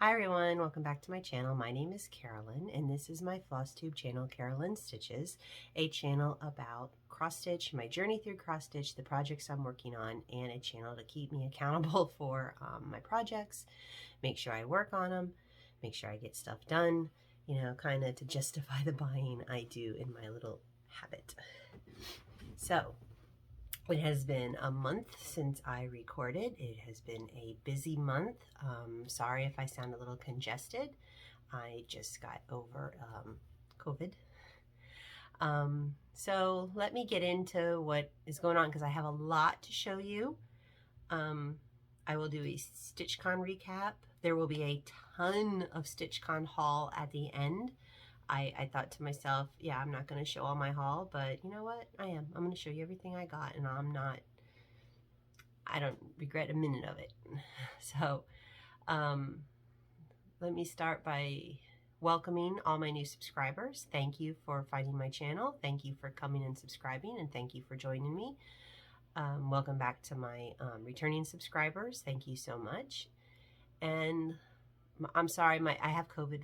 Hi everyone, welcome back to my channel. My name is Carolyn and this is my Flosstube channel, Carolyn Stitches, a channel about cross stitch, my journey through cross stitch, the projects I'm working on, and a channel to keep me accountable for my projects, make sure I work on them, make sure I get stuff done, you know, kind of to justify the buying I do in my little habit. So it has been a month since I recorded. It has been a busy month. Sorry if I sound a little congested. I just got over COVID. So let me get into what is going on because I have a lot to show you. I will do a StitchCon recap. There will be a ton of StitchCon haul at the end. I thought to myself, yeah, I'm not going to show all my haul, but you know what? I am. I'm going to show you everything I got, and I don't regret a minute of it. So, let me start by welcoming all my new subscribers. Thank you for finding my channel. Thank you for coming and subscribing, and thank you for joining me. Welcome back to my returning subscribers. Thank you so much. And I'm sorry, I have COVID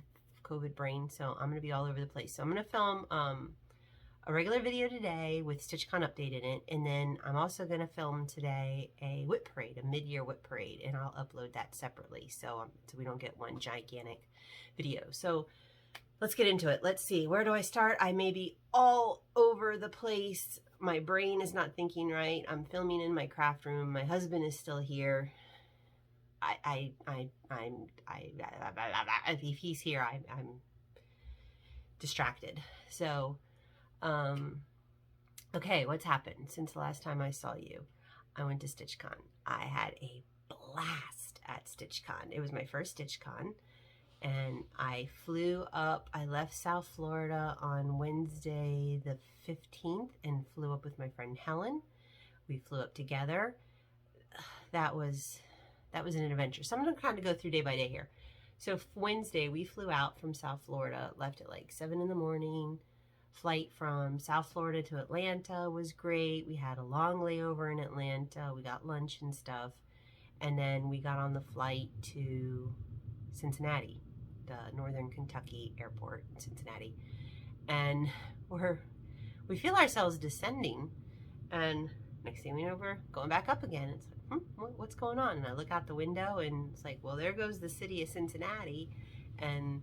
brain, so I'm going to be all over the place. So I'm going to film a regular video today with StitchCon update in it, and then I'm also going to film today a whip parade, a mid-year whip parade, and I'll upload that separately so we don't get one gigantic video. So let's get into it. Let's see, where do I start? I may be all over the place. My brain is not thinking right. I'm filming in my craft room. My husband is still here. If he's here, I'm distracted. So, okay, what's happened since the last time I saw you? I went to StitchCon. I had a blast at StitchCon. It was my first StitchCon, and I flew up. I left South Florida on Wednesday the 15th and flew up with my friend Helen. We flew up together. That was an adventure. So I'm going to kind of go through day by day here. So Wednesday, we flew out from South Florida, left at like 7 in the morning. Flight from South Florida to Atlanta was great. We had a long layover in Atlanta. We got lunch and stuff. And then we got on the flight to Cincinnati, the Northern Kentucky airport in Cincinnati. And we feel ourselves descending. And next thing we know, we're going back up again. It's like, what's going on? And I look out the window and it's like, well, there goes the city of Cincinnati. And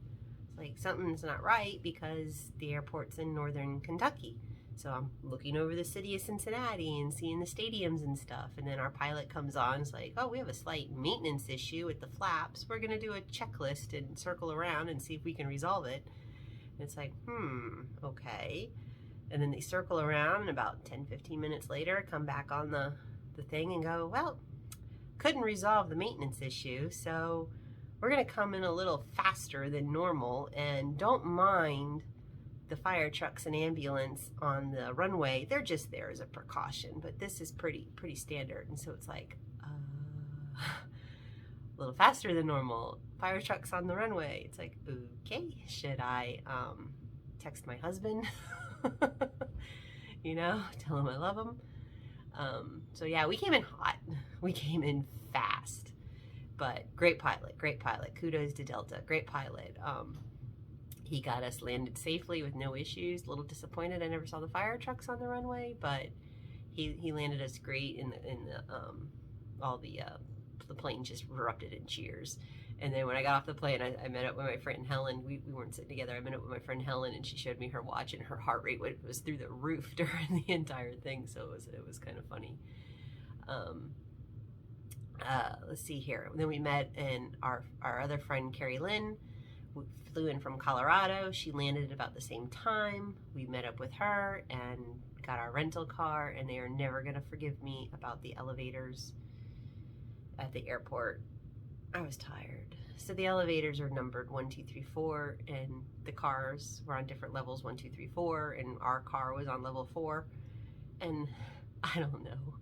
it's like, something's not right because the airport's in Northern Kentucky. So I'm looking over the city of Cincinnati and seeing the stadiums and stuff. And then our pilot comes on. It's like, oh, we have a slight maintenance issue with the flaps. We're going to do a checklist and circle around and see if we can resolve it. And it's like, okay. And then they circle around, and about 10-15 minutes later, come back on the thing and go, well, couldn't resolve the maintenance issue, so we're going to come in a little faster than normal, and don't mind the fire trucks and ambulance on the runway. They're just there as a precaution, but this is pretty standard. And so it's like, a little faster than normal. Fire trucks on the runway. It's like, okay, should I text my husband? You know, tell him I love him. So yeah, we came in hot. We came in fast, but great pilot. Kudos to Delta. Great pilot. He got us landed safely with no issues. A little disappointed I never saw the fire trucks on the runway, but he landed us great. The plane just erupted in cheers. And then when I got off the plane, I met up with my friend Helen. We weren't sitting together. I met up with my friend Helen, and she showed me her watch, and her heart rate was through the roof during the entire thing. So it was kind of funny. Let's see here. Then we met, and our other friend Carolyn flew in from Colorado. She landed at about the same time. We met up with her and got our rental car, and they are never going to forgive me about the elevators at the airport. I was tired. So the elevators are numbered 1, 2, 3, 4, and the cars were on different levels, 1, 2, 3, 4, and our car was on level 4. And I don't know.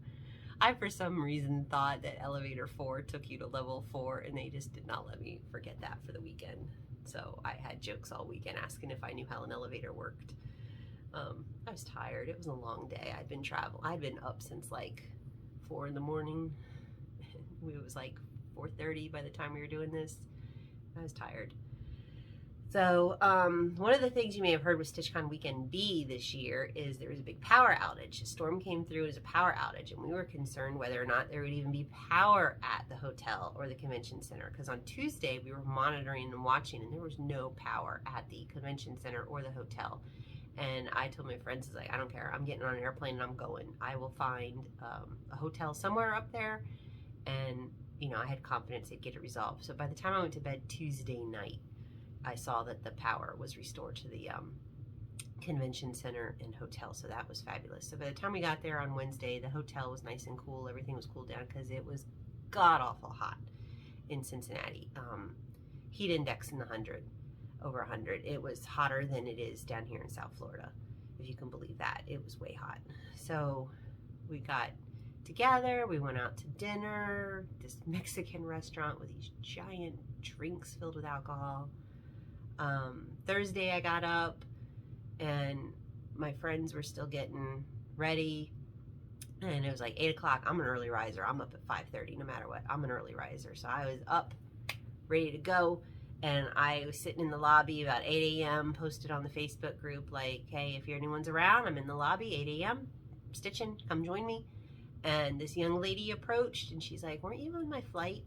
I, for some reason, thought that elevator 4 took you to level 4, and they just did not let me forget that for the weekend. So I had jokes all weekend asking if I knew how an elevator worked. I was tired. It was a long day. I'd been up since like 4 in the morning. It was like 4:30 by the time we were doing this. I was tired. So one of the things you may have heard with StitchCon Weekend B this year is there was a big power outage. A storm came through as a power outage, and we were concerned whether or not there would even be power at the hotel or the convention center, because on Tuesday we were monitoring and watching, and there was no power at the convention center or the hotel. And I told my friends, I was like, I don't care, I'm getting on an airplane and I'm going. I will find a hotel somewhere up there, and you know, I had confidence they'd get it resolved. So by the time I went to bed Tuesday night, I saw that the power was restored to the convention center and hotel, so that was fabulous. So by the time we got there on Wednesday, the hotel was nice and cool. Everything was cooled down because it was god-awful hot in Cincinnati. Heat index in the 100, over 100. It was hotter than it is down here in South Florida, if you can believe that. It was way hot. So we got together, we went out to dinner, this Mexican restaurant with these giant drinks filled with alcohol. Thursday I got up and my friends were still getting ready, and it was like 8 o'clock. I'm an early riser. I'm up at 5:30 no matter what. I'm an early riser. So I was up, ready to go, and I was sitting in the lobby about 8 a.m. posted on the Facebook group like, hey, if anyone's around, I'm in the lobby, 8 a.m. stitching, come join me. And this young lady approached and she's like, weren't you on my flight?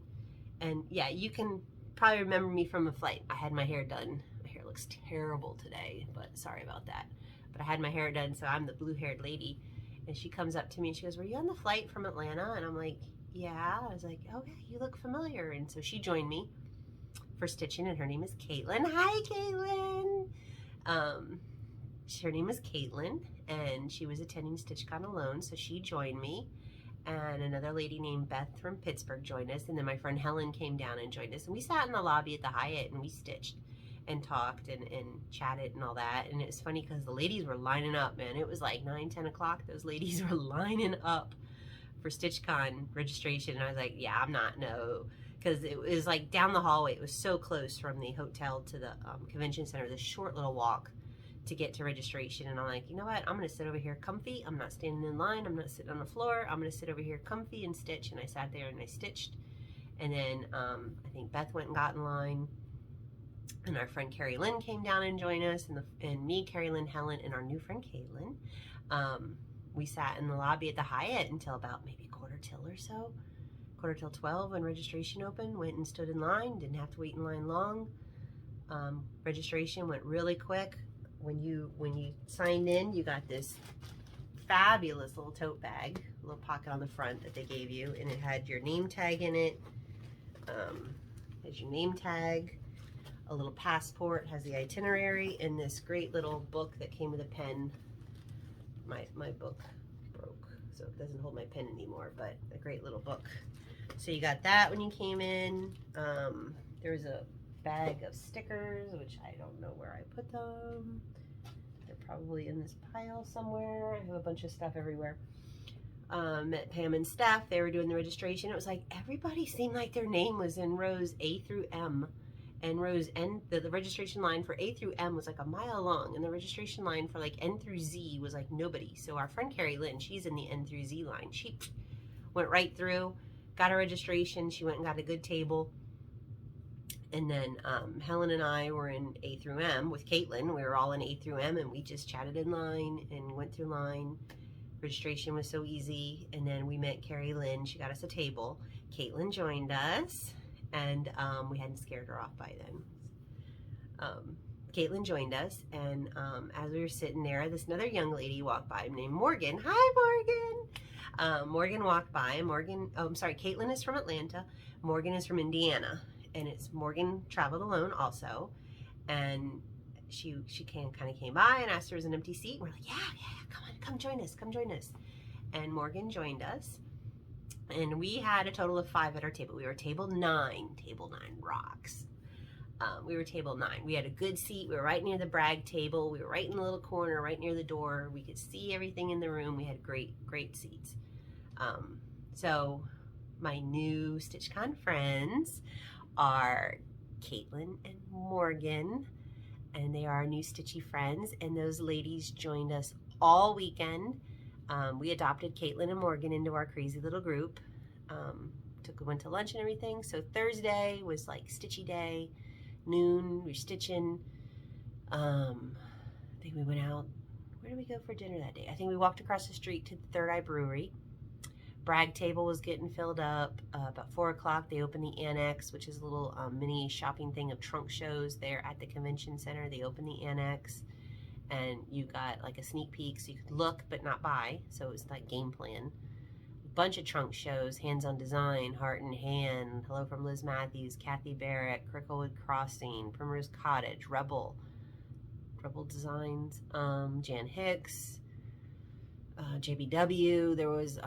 And yeah, you can probably remember me from a flight. I had my hair done. My hair looks terrible today, but sorry about that. But I had my hair done, so I'm the blue-haired lady. And she comes up to me and she goes, were you on the flight from Atlanta? And I'm like, yeah. I was like, oh yeah, you look familiar. And so she joined me for stitching, and her name is Caitlin. Hi, Caitlin. Her name is Caitlin, and she was attending StitchCon alone, so she joined me. And another lady named Beth from Pittsburgh joined us, and then my friend Helen came down and joined us, and we sat in the lobby at the Hyatt and we stitched and talked and chatted and all that. And it was funny because the ladies were lining up, man. It was like 9, 10 o'clock. Those ladies were lining up for StitchCon registration, and I was like, yeah, I'm not, no, because it was like down the hallway. It was so close from the hotel to the convention center, this short little walk to get to registration. And I'm like, you know what, I'm gonna sit over here comfy. I'm not standing in line, I'm not sitting on the floor, I'm gonna sit over here comfy and stitch. And I sat there and I stitched, and then I think Beth went and got in line, and our friend Carolyn came down and joined us, and me, Carolyn, Helen, and our new friend Caitlin, we sat in the lobby at the Hyatt until about maybe quarter till 12 when registration opened. Went and stood in line, didn't have to wait in line long. Registration went really quick. When you signed in, you got this fabulous little tote bag, a little pocket on the front that they gave you, and it had your name tag in it. Has your name tag, a little passport, has the itinerary, and this great little book that came with a pen. My book broke, so it doesn't hold my pen anymore, but a great little book. So you got that when you came in. There was a bag of stickers, which I don't know where I put them. They're probably in this pile somewhere. I have a bunch of stuff everywhere. Met Pam and Steph. They were doing the registration. It was like everybody seemed like their name was in rows A through M, and rows N. The registration line for A through M was like a mile long, and the registration line for like N through Z was like nobody. So our friend Carrie Lynn, she's in the N through Z line. She went right through, got her registration. She went and got a good table. And then Helen and I were in A through M with Caitlin. We were all in A through M, and we just chatted in line and went through line. Registration was so easy. And then we met Carrie Lynn. She got us a table. Caitlin joined us, and we hadn't scared her off by then. Caitlin joined us, and as we were sitting there, this another young lady walked by named Morgan. Hi, Morgan. Morgan walked by. Caitlin is from Atlanta. Morgan is from Indiana. And it's Morgan traveled alone also, and she kind of came by and asked her if there was an empty seat. We're like, yeah, come join us. And Morgan joined us, and we had a total of 5 at our table. We were table 9. Table 9 rocks. We were table 9. We had a good seat. We were right near the brag table. We were right in the little corner, right near the door. We could see everything in the room. We had great seats. So my new StitchCon friends are Caitlin and Morgan, and they are our new stitchy friends, and those ladies joined us all weekend. We adopted Caitlin and Morgan into our crazy little group. Went to lunch and everything. So Thursday was like stitchy day. noon. We were stitching. I think we went out. Where did we go for dinner that day? I think we walked across the street to the Third Eye Brewery. Bragg table was getting filled up. About 4 o'clock, they opened the Annex, which is a little mini shopping thing of trunk shows there at the convention center. They opened the Annex, and you got like a sneak peek, so you could look but not buy. So it was like game plan. A bunch of trunk shows: Hands on Design, Heart in Hand, Hello from Liz Matthews, Kathy Barrett, Cricklewood Crossing, Primrose Cottage, Rebel Designs, Jan Hicks, JBW. There was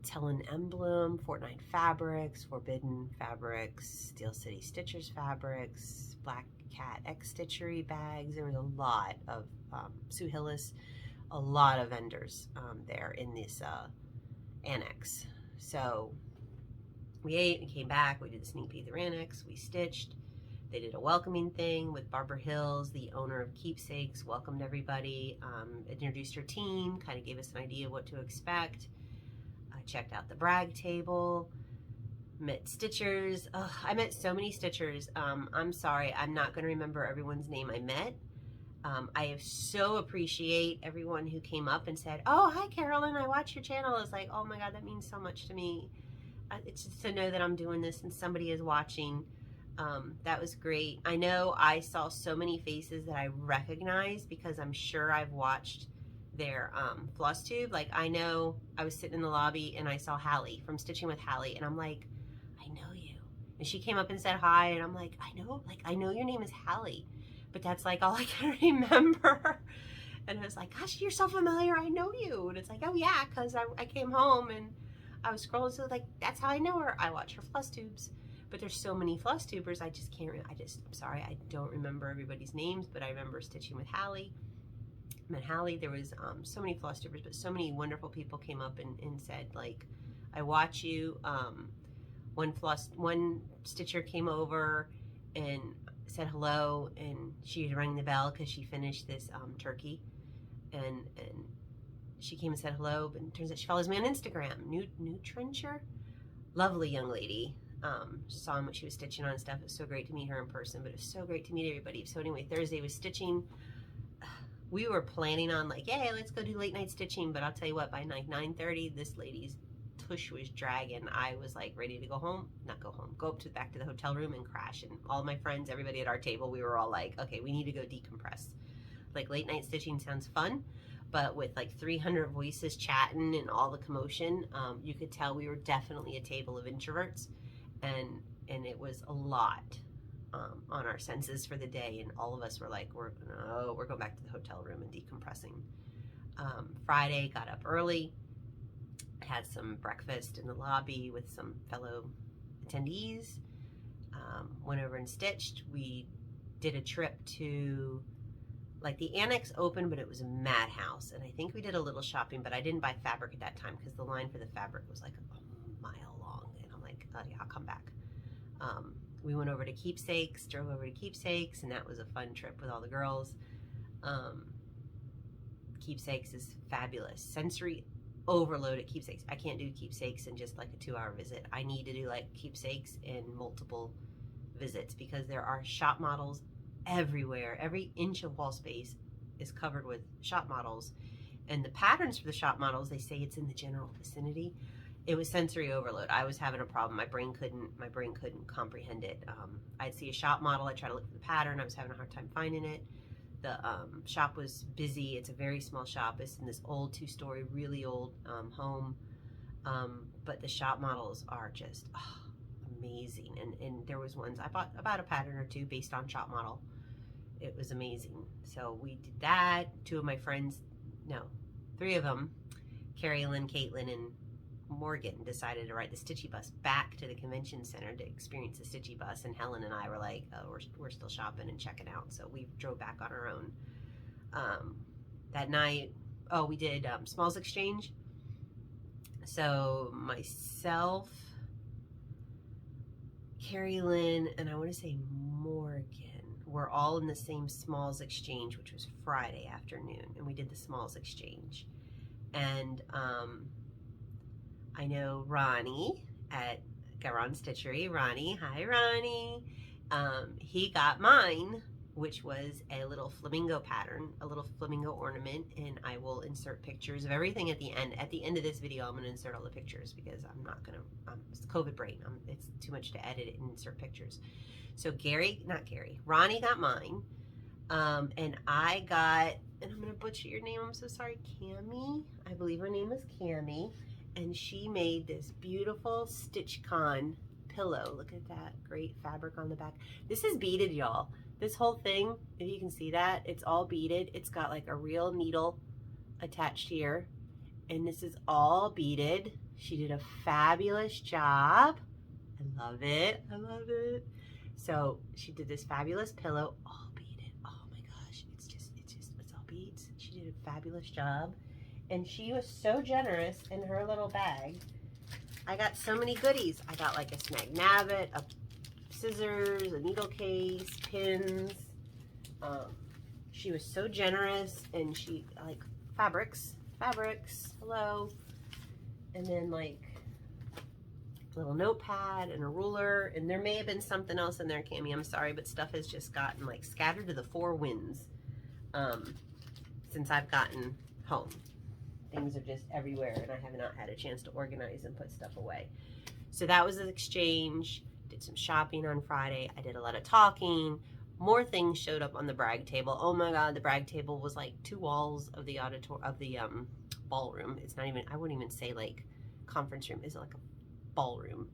Tellin Emblem, Fortnite Fabrics, Forbidden Fabrics, Steel City Stitchers Fabrics, Black Cat X Stitchery bags. There was a lot of Sue Hillis, a lot of vendors there in this Annex. So we ate and came back. We did the sneak peek of their Annex. We stitched. They did a welcoming thing with Barbara Hills, the owner of Keepsakes, welcomed everybody, introduced her team, kind of gave us an idea what to expect. Checked out the Bragg table, met stitchers. Oh, I met so many stitchers. I'm sorry, I'm not going to remember everyone's name I met. I so appreciate everyone who came up and said, "Oh, hi Carolyn, I watch your channel." It's like, oh my God, that means so much to me. It's just to know that I'm doing this and somebody is watching. That was great. I know I saw so many faces that I recognized because I'm sure I've watched their Flosstube. Like, I know I was sitting in the lobby and I saw Hallie from Stitching with Hallie, and I'm like, I know you. And she came up and said hi, and I'm like, I know your name is Hallie, but that's like all I can remember. And I was like, gosh, you're so familiar, I know you. And it's like, oh yeah, because I came home and I was scrolling, so like, that's how I know her. I watch her Flosstubes. But there's so many Flosstubers, I just can't, I'm sorry, I don't remember everybody's names, but I remember Stitching with Hallie. Met Hallie. There was so many Flosstubers, but so many wonderful people came up and said, like, I watch you. One stitcher came over and said hello, and she rang the bell because she finished this turkey, and she came and said hello, but it turns out she follows me on Instagram. Nutrencher, lovely young lady. Saw what she was stitching on and stuff. It was so great to meet her in person, but it was so great to meet everybody. So anyway, Thursday was stitching. We were planning on like, yeah, let's go do late night stitching, but I'll tell you what, by like 9:30, this lady's tush was dragging. I was like ready to go home, go back to the hotel room and crash. And all of my friends, everybody at our table, we were all like, okay, we need to go decompress. Like, late night stitching sounds fun, but with like 300 voices chatting and all the commotion, you could tell we were definitely a table of introverts, and it was a lot. On our senses for the day, and all of us were like, we're going back to the hotel room and decompressing. Friday, got up early, had some breakfast in the lobby with some fellow attendees, went over and stitched. We did a trip to, like, the Annex open, but it was a madhouse, and I think we did a little shopping, but I didn't buy fabric at that time because the line for the fabric was like a mile long, and I'm like, oh yeah, I'll come back. We went over to Keepsakes, drove over to Keepsakes, and that was a fun trip with all the girls. Keepsakes is fabulous. Sensory overload at Keepsakes. I can't do Keepsakes in just like a 2-hour visit. I need to do like Keepsakes in multiple visits because there are shop models everywhere. Every inch of wall space is covered with shop models. And the patterns for the shop models, they say it's in the general vicinity. It was sensory overload. I was having a problem. My brain couldn't comprehend it. I'd see a shop model. I'd try to look for the pattern. I was having a hard time finding it. The shop was busy. It's a very small shop. It's in this old 2-story, really old home. But the shop models are just amazing. And there was ones, I bought about a pattern or two based on shop model. It was amazing. So we did that. 2 of my friends, no, 3 of them, Carolyn, Caitlin, and Morgan, decided to ride the Stitchy bus back to the convention center to experience the Stitchy bus, and Helen and I were like, oh, we're still shopping and checking out, so we drove back on our own. That night, we did smalls exchange. So myself, Carolyn, and I want to say Morgan were all in the same smalls exchange, which was Friday afternoon, and we did the smalls exchange. And I know Ronnie at Garon Stitchery. Ronnie, hi Ronnie. he got mine, which was a little flamingo pattern, a little flamingo ornament, and I will insert pictures of everything at the end. At the end of this video, I'm going to insert all the pictures because I'm not going to, it's COVID brain. It's too much to edit it and insert pictures. So Ronnie got mine, and I got, and I'm going to butcher your name, I'm so sorry, Cammie. I believe her name is Cammie, and she made this beautiful StitchCon pillow. Look at that great fabric on the back. This is beaded, y'all. This whole thing, if you can see that, it's all beaded. It's got like a real needle attached here, and this is all beaded. She did a fabulous job. I love it. I love it. So she did this fabulous pillow, all beaded. Oh my gosh, it's all beads. She did a fabulous job, and she was so generous in her little bag. I got so many goodies. I got like a snag navit, a scissors, a needle case, pins. She was so generous, and she like fabrics, hello. And then like a little notepad and a ruler, and there may have been something else in there, Cammie, I'm sorry, but stuff has just gotten like scattered to the four winds since I've gotten home. Things are just everywhere, and I have not had a chance to organize and put stuff away. So that was an exchange. Did some shopping on Friday. I did a lot of talking. More things showed up on the brag table. Oh my God, the brag table was like 2 walls of the ballroom. It's not even, I wouldn't even say like conference room. It's like a ballroom,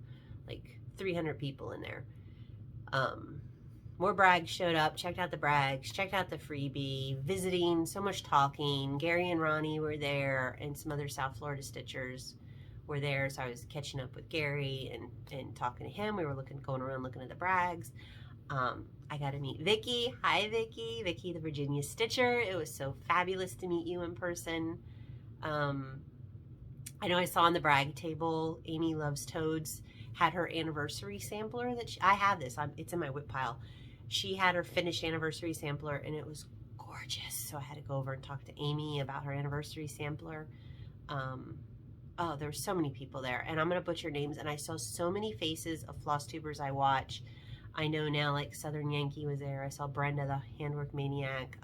like 300 people in there. More brags showed up, checked out the brags, checked out the freebie, visiting, so much talking. Gary and Ronnie were there, and some other South Florida stitchers were there. So I was catching up with Gary and talking to him. We were going around looking at the brags. I got to meet Vicky. Hi, Vicky. Vicky, the Virginia Stitcher. It was so fabulous to meet you in person. I know I saw on the brag table, Amy Loves Toads had her anniversary sampler that I have this. It's in my whip pile. She had her finished anniversary sampler, and it was gorgeous. So I had to go over and talk to Amy about her anniversary sampler. Oh, there were so many people there, and I'm going to butcher names, and I saw so many faces of Flosstubers I watch. I know now, like Southern Yankee was there. I saw Brenda, the Handwork Maniac.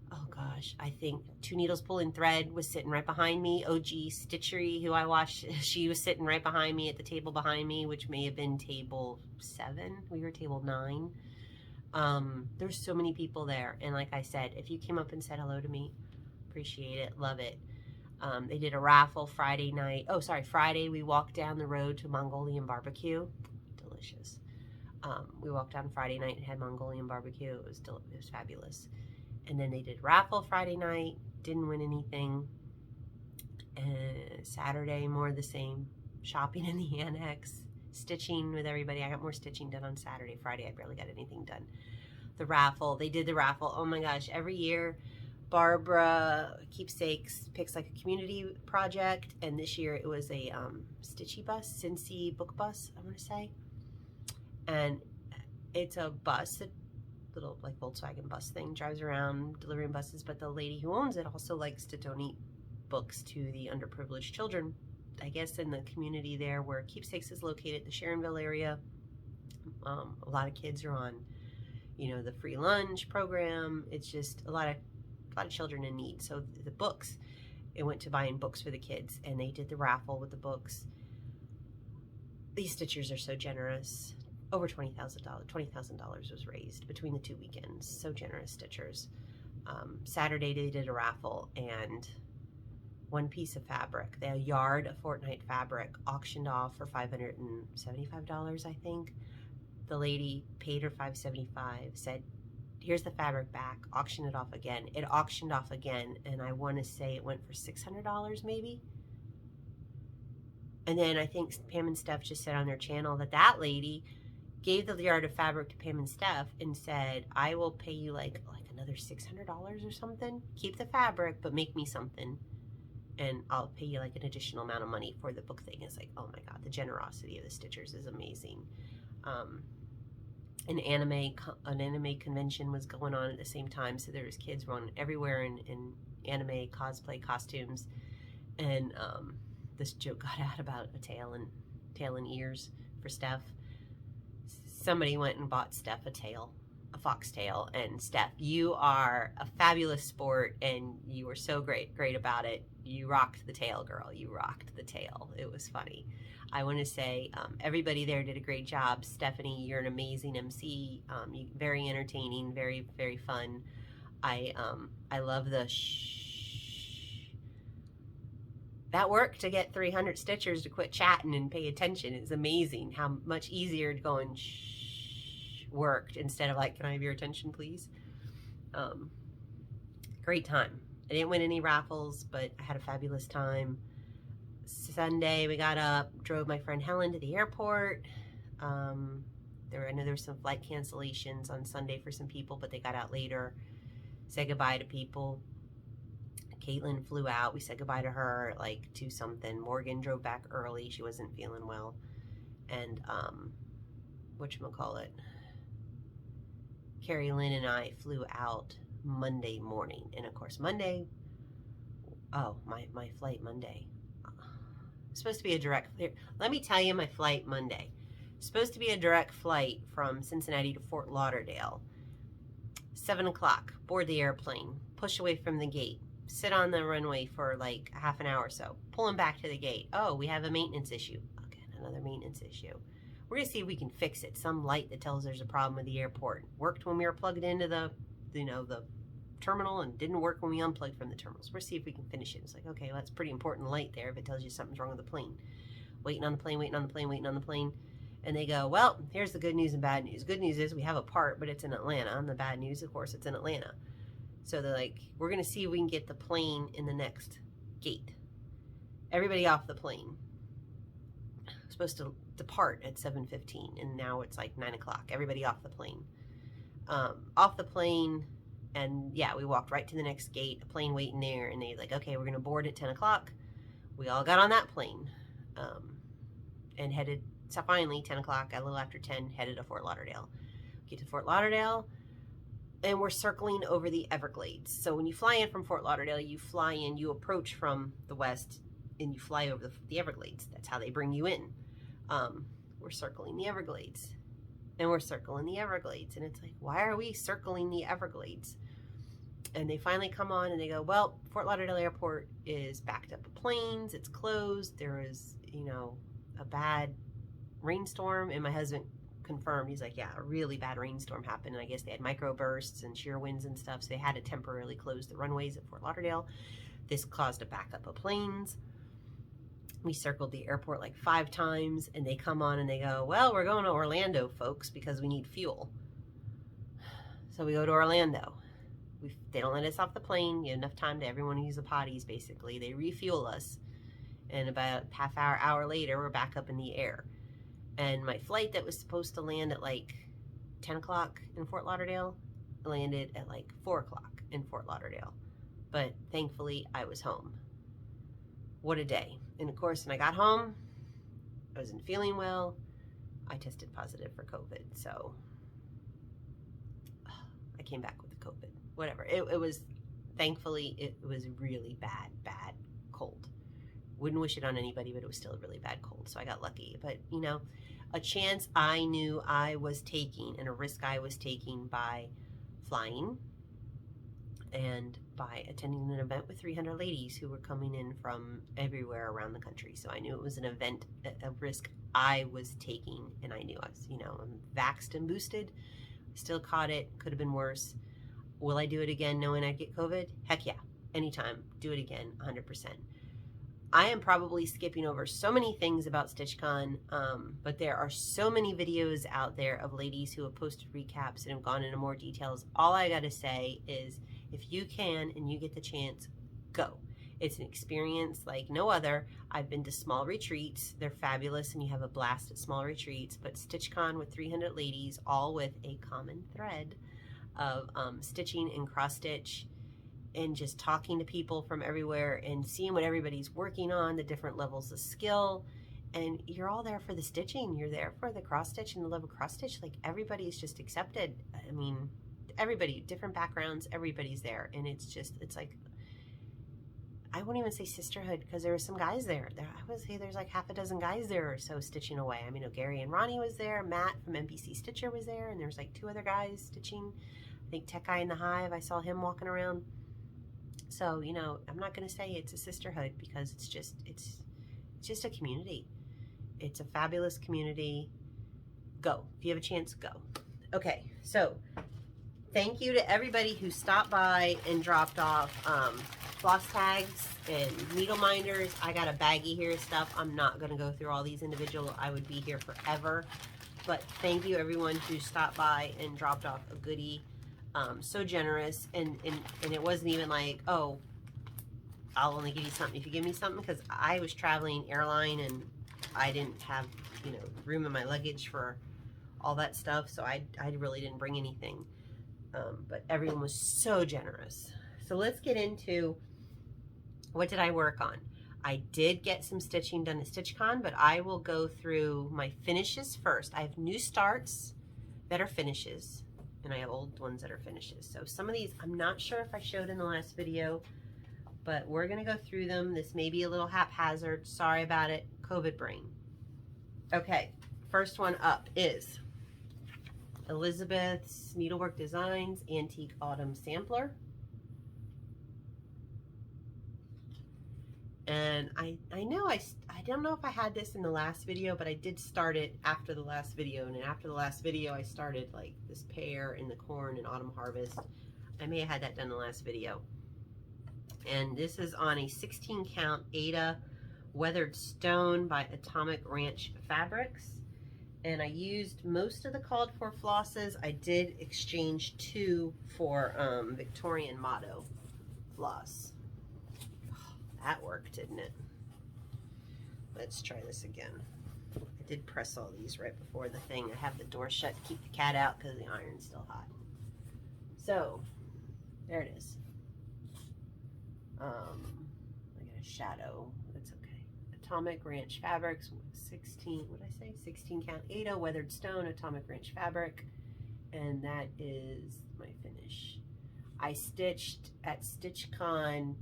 Oh gosh, I think Two Needles Pulling Thread was sitting right behind me. OG Stitchery, who I watched, she was sitting right behind me at the table behind me, which may have been table 7. We were table 9. There's so many people there, and like I said, if you came up and said hello to me, appreciate it, love it. They did a raffle Friday night. Oh, sorry, Friday we walked down the road to Mongolian barbecue. Delicious. We walked down Friday night and had Mongolian barbecue. It was fabulous. And then they did raffle Friday night. Didn't win anything. And Saturday, more of the same. Shopping in the annex. Stitching with everybody. I got more stitching done on Saturday. Friday, I barely got anything done. The raffle. They did the raffle. Oh my gosh. Every year, Barbara Keepsakes picks like a community project. And this year, it was a Stitchy bus. Cincy book bus, I want to say. And it's a bus, a little like Volkswagen bus thing, drives around delivering buses, but the lady who owns it also likes to donate books to the underprivileged children. I guess in the community there where Keepsakes is located, the Sharonville area, a lot of kids are on, you know, the free lunch program. It's just a lot of children in need. So the books, it went to buying books for the kids, and they did the raffle with the books. These stitchers are so generous. Over $20,000 was raised between the 2 weekends. So generous stitchers. Saturday they did a raffle, and one piece of fabric, a yard of Fortnite fabric, auctioned off for $575, I think. The lady paid her $575, said, here's the fabric back, auction it off again. It auctioned off again, and I want to say it went for $600 maybe. And then I think Pam and Steph just said on their channel that lady gave the yard of fabric to Pam and Steph and said, I will pay you like another $600 or something. Keep the fabric, but make me something, and I'll pay you like an additional amount of money for the book thing. It's like, oh my God, the generosity of the stitchers is amazing. An anime convention was going on at the same time, so there was kids running everywhere in anime cosplay costumes, and this joke got out about a tail and ears for Steph. somebody went and bought Steph a tail, a foxtail. And Steph, you are a fabulous sport, and you were so great about it. You rocked the tail, girl. You rocked the tail. It was funny. I want to say everybody there did a great job. Stephanie, you're an amazing MC. Very entertaining, very, very fun. I love the that work to get 300 stitchers to quit chatting and pay attention. It's amazing how much easier to go and worked instead of like, can I have your attention, please? Great time. I didn't win any raffles, but I had a fabulous time. Sunday, we got up, drove my friend Helen to the airport. I know there were some flight cancellations on Sunday for some people, but they got out later. Said goodbye to people. Caitlin flew out. We said goodbye to her at like 2 something. Morgan drove back early. She wasn't feeling well. And whatchamacallit, Carolyn and I flew out Monday morning. And of course Monday, my flight Monday. Supposed to be a direct, let me tell you my flight Monday. Supposed to be a direct flight from Cincinnati to Fort Lauderdale. 7 o'clock, board the airplane, push away from the gate, sit on the runway for like a half an hour or so, pulling back to the gate. Oh, we have a maintenance issue. Again, another maintenance issue. We're gonna see if we can fix it. Some light that tells there's a problem with the airport. Worked when we were plugged into the terminal, and didn't work when we unplugged from the terminals. We'll see if we can finish it. It's like, okay, well, that's pretty important light there if it tells you something's wrong with the plane. Waiting on the plane, waiting on the plane, waiting on the plane. And they go, well, here's the good news and bad news. Good news is we have a part, but it's in Atlanta. And the bad news, of course, it's in Atlanta. So they're like, we're going to see if we can get the plane in the next gate. Everybody off the plane. Supposed to depart at 7:15, and now it's like 9 o'clock. Everybody off the plane. Off the plane. And yeah, we walked right to the next gate, a plane waiting there, and they're like, okay, we're going to board at 10 o'clock. We all got on that plane and headed, so finally, 10 o'clock, a little after 10, headed to Fort Lauderdale. Get to Fort Lauderdale, and we're circling over the Everglades. So when you fly in from Fort Lauderdale, you fly in, you approach from the west, and you fly over the Everglades. That's how they bring you in. We're circling the Everglades. And we're circling the Everglades. And it's like, why are we circling the Everglades? And they finally come on and they go, well, Fort Lauderdale Airport is backed up with planes. It's closed. There was, a bad rainstorm. And my husband confirmed, he's like, yeah, a really bad rainstorm happened. And I guess they had microbursts and shear winds and stuff. So they had to temporarily close the runways at Fort Lauderdale. This caused a backup of planes. We circled the airport like 5 times, and they come on and they go, well, we're going to Orlando, folks, because we need fuel. So we go to Orlando. They don't let us off the plane. You have enough time to everyone use the potties, basically. They refuel us. And about half hour later, we're back up in the air. And my flight that was supposed to land at like 10 o'clock in Fort Lauderdale landed at like 4 o'clock in Fort Lauderdale. But thankfully, I was home. What a day. And of course, when I got home, I wasn't feeling well. I tested positive for COVID. So I came back with the COVID. Whatever. It was, thankfully, it was really bad cold. Wouldn't wish it on anybody, but it was still a really bad cold. So I got lucky. But, a chance I knew I was taking and a risk I was taking by flying and by attending an event with 300 ladies who were coming in from everywhere around the country. So I knew it was an event, a risk I was taking, and I knew I was, I'm vaxxed and boosted. Still caught it, could have been worse. Will I do it again knowing I'd get COVID? Heck yeah, anytime, do it again, 100%. I am probably skipping over so many things about StitchCon, but there are so many videos out there of ladies who have posted recaps and have gone into more details. All I gotta say is, if you can and you get the chance, go. It's an experience like no other. I've been to small retreats. They're fabulous and you have a blast at small retreats, but StitchCon with 300 ladies, all with a common thread of stitching and cross stitch, and just talking to people from everywhere and seeing what everybody's working on, the different levels of skill. And you're all there for the stitching. You're there for the cross stitch and the love of cross stitch. Like, everybody's just accepted. I mean, everybody, different backgrounds, everybody's there. And it's like, I won't even say sisterhood because there were some guys there. I would say there's like half a dozen guys there or so stitching away. I mean, Gary and Ronnie was there, Matt from NBC Stitcher was there, and there was like 2 other guys stitching. I think Tech Guy in the Hive, I saw him walking around. So, you know, I'm not going to say it's a sisterhood because it's just a community. It's a fabulous community. Go. If you have a chance, go. Okay, so thank you to everybody who stopped by and dropped off floss tags and needle minders. I got a baggie here of stuff. I'm not going to go through all these individual. I would be here forever. But thank you everyone who stopped by and dropped off a goodie. So generous. And it wasn't even like, oh, I'll only give you something if you give me something, because I was traveling airline and I didn't have, you know, room in my luggage for all that stuff. So I really didn't bring anything. But everyone was so generous. So let's get into what did I work on. I did get some stitching done at StitchCon, but I will go through my finishes first. I have new starts that are finishes, and I have old ones that are finishes. So some of these, I'm not sure if I showed in the last video, but we're gonna go through them. This may be a little haphazard. Sorry about it, COVID brain. Okay, first one up is Elizabeth's Needlework Designs Antique Autumn Sampler. And I know I don't know if I had this in the last video, but I did start it after the last video. And after the last video, I started like this pear and the corn and autumn harvest. I may have had that done in the last video. And this is on a 16 count Ada Weathered Stone by Atomic Ranch Fabrics. And I used most of the called for flosses. I did exchange 2 for Victorian Motto floss. That worked, didn't it? Let's try this again. I did press all these right before the thing. I have the door shut to keep the cat out because the iron's still hot. So, there it is. I got a shadow. That's okay. Atomic Ranch Fabrics, 16, what did I say? 16 count Ada Weathered Stone, Atomic Ranch Fabric. And that is my finish. I stitched at StitchCon.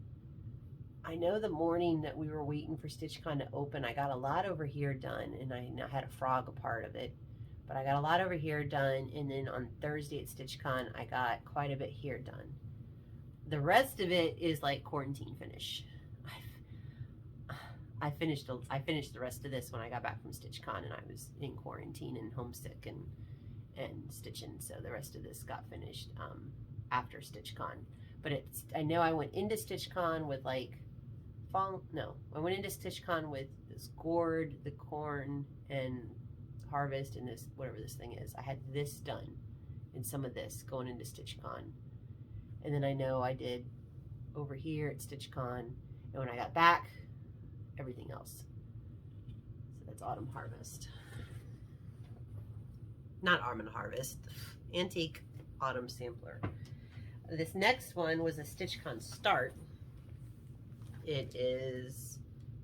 I know the morning that we were waiting for StitchCon to open, I got a lot over here done, and I had a frog a part of it, but I got a lot over here done, and then on Thursday at StitchCon, I got quite a bit here done. The rest of it is like quarantine finish. I finished the rest of this when I got back from StitchCon, and I was in quarantine and homesick and stitching, so the rest of this got finished after StitchCon. But I know I went into StitchCon with like I went into StitchCon with this gourd, the corn, and harvest, and this, whatever this thing is. I had this done and some of this going into StitchCon. And then I know I did over here at StitchCon, and when I got back, everything else. So that's Autumn Harvest. Not Autumn Harvest, Antique Autumn Sampler. This next one was a StitchCon start. It is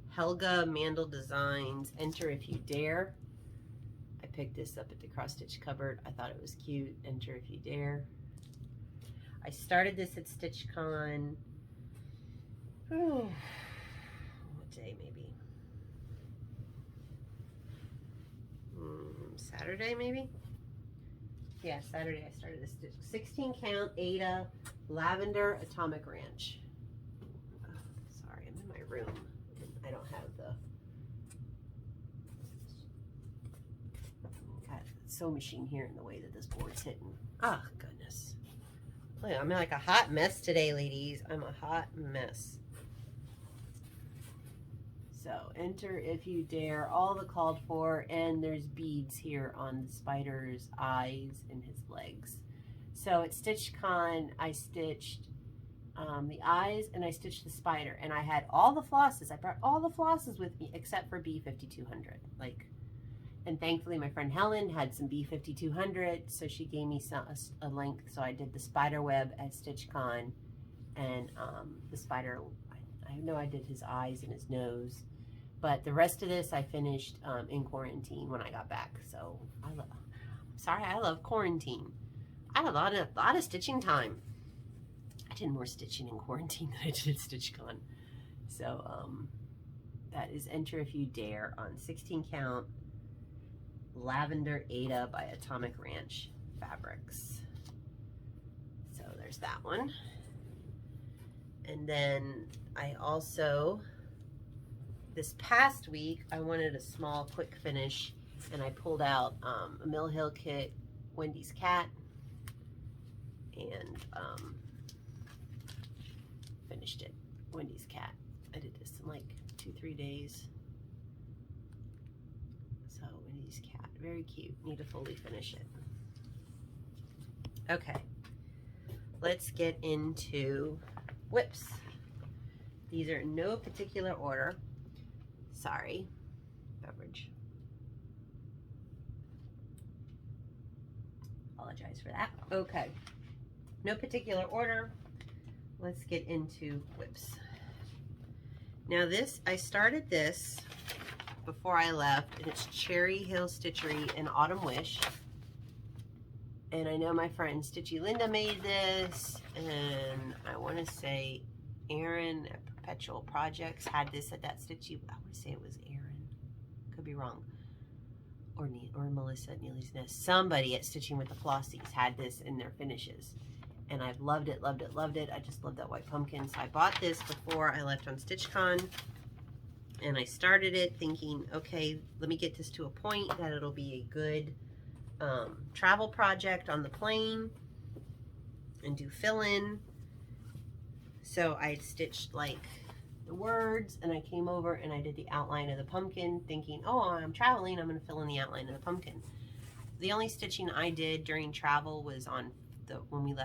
Helga Mandel Designs Enter If You Dare. I picked this up at the cross stitch cupboard. I thought it was cute. Enter If You Dare. I started this at StitchCon. Oh, what day maybe? Saturday maybe? Yeah, Saturday I started this stitch. 16 count Ada Lavender Atomic Ranch. Sorry, I'm in my room and I don't have the sewing machine here in the way that this board's hitting. Oh goodness. Look, I'm like a hot mess today, ladies. I'm a hot mess. So enter if you dare, all the called for, and there's beads here on the spider's eyes and his legs. So at StitchCon, I stitched the eyes and I stitched the spider, and I had all the flosses. I brought all the flosses with me except for B5200. And thankfully my friend Helen had some B5200, so she gave me a length. So I did the spider web at StitchCon, and the spider, I know I did his eyes and his nose. But the rest of this I finished in quarantine when I got back. So I love quarantine. I had a lot of stitching time. I did more stitching in quarantine than I did at StitchCon. So that is Enter If You Dare on 16 count Lavender Ada by Atomic Ranch Fabrics. So there's that one. And then I also, this past week, I wanted a small quick finish, and I pulled out a Mill Hill kit, Wendy's Cat, and finished it. Wendy's Cat. I did this in like 2-3 days. So Wendy's Cat, very cute. Need to fully finish it. Okay, let's get into whips. These are in no particular order. Sorry, beverage. Apologize for that. Okay, no particular order. Let's get into whips. Now this, I started this before I left, and it's Cherry Hill Stitchery and Autumn Wish. And I know my friend Stitchy Linda made this, and I want to say Aaron at Perpetual Projects had this at that Stitchy, I want to say it was Aaron, could be wrong, or Melissa at Neely's Nest. Somebody at Stitching with the Flossies had this in their finishes, and I've loved it, loved it, loved it. I just love that white pumpkin. So I bought this before I left on StitchCon, and I started it thinking, okay, let me get this to a point that it'll be a good travel project on the plane and do fill-in. So I stitched like the words, and I came over and I did the outline of the pumpkin, thinking, oh, I'm traveling, I'm going to fill in the outline of the pumpkin. The only stitching I did during travel was on when we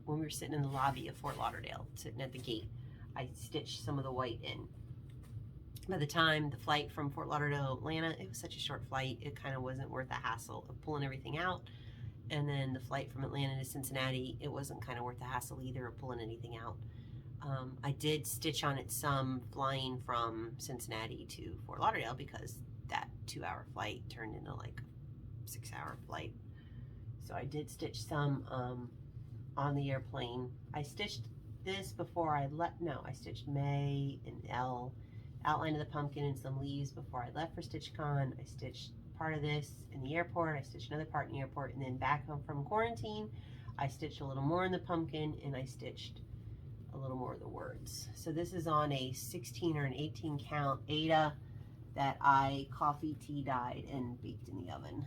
were sitting in the lobby of Fort Lauderdale, sitting at the gate. I stitched some of the white in. By the time the flight from Fort Lauderdale to Atlanta, it was such a short flight, it kind of wasn't worth the hassle of pulling everything out. And then the flight from Atlanta to Cincinnati, it wasn't kind of worth the hassle either of pulling anything out. I did stitch on it some flying from Cincinnati to Fort Lauderdale, because that 2-hour flight turned into like a 6-hour flight. So I did stitch some on the airplane. I stitched this before I left. No, I stitched May and L, outline of the pumpkin and some leaves before I left for StitchCon. I stitched part of this in the airport. I stitched another part in the airport, and then back home from quarantine, I stitched a little more in the pumpkin, and I stitched a little more of the words. So this is on a 16 or an 18 count Ada that I coffee tea dyed and baked in the oven.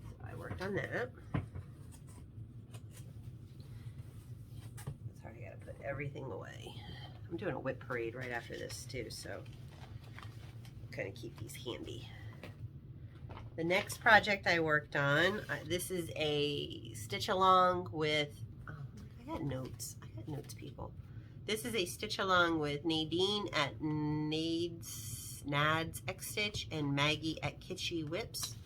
So I worked on that. Sorry, I gotta put everything away. I'm doing a whip parade right after this too, so kind of keep these handy. The next project I worked on, this is a stitch along with, I got notes, people. This is a stitch along with Nadine at Nads X Stitch and Maggie at Kitschy Whips.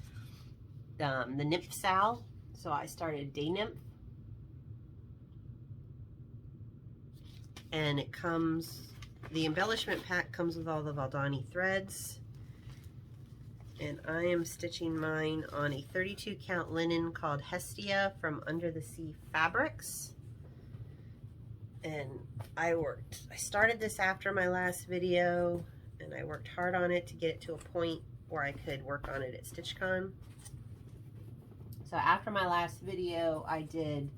The Nymph SAL. So I started Day Nymph. And it comes, the embellishment pack comes with all the Valdani threads. And I am stitching mine on a 32 count linen called Hestia from Under the Sea Fabrics. And I started this after my last video, and I worked hard on it to get it to a point where I could work on it at StitchCon. So after my last video, I did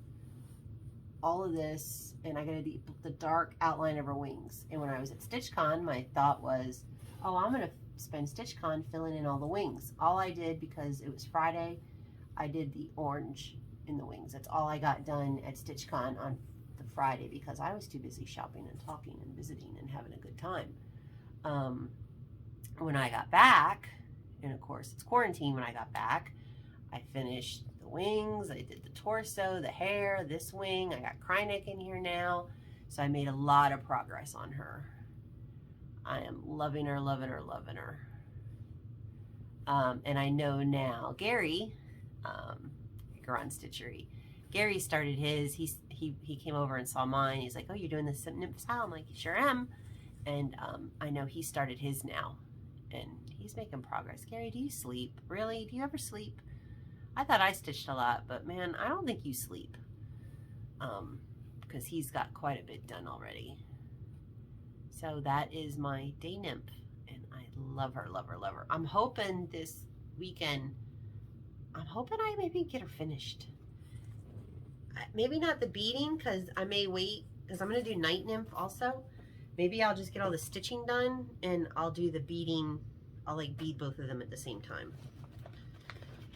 all of this, and I got the dark outline of her wings. And when I was at StitchCon, my thought was, oh, I'm gonna spend StitchCon filling in all the wings. All I did, because it was Friday, I did the orange in the wings. That's all I got done at StitchCon on the Friday, because I was too busy shopping and talking and visiting and having a good time. When I got back, and of course it's quarantine when I got back, I finished the wings, I did the torso, the hair, this wing, I got Kryneck in here now. So I made a lot of progress on her. I am loving her, loving her, loving her. And I know now, Gary, Garon Stitchery, Gary started his, he came over and saw mine. He's like, oh, you're doing this Nymph SAL? I'm like, sure am. And I know he started his now, and he's making progress. Gary, do you sleep? Really? Do you ever sleep? I thought I stitched a lot, but man, I don't think you sleep. Because he's got quite a bit done already. So that is my day nymph, and I love her, love her, love her. I'm hoping this weekend, I'm hoping I maybe get her finished. Maybe not the beading, because I may wait, because I'm going to do night nymph also. Maybe I'll just get all the stitching done, and I'll do the beading. I'll like bead both of them at the same time.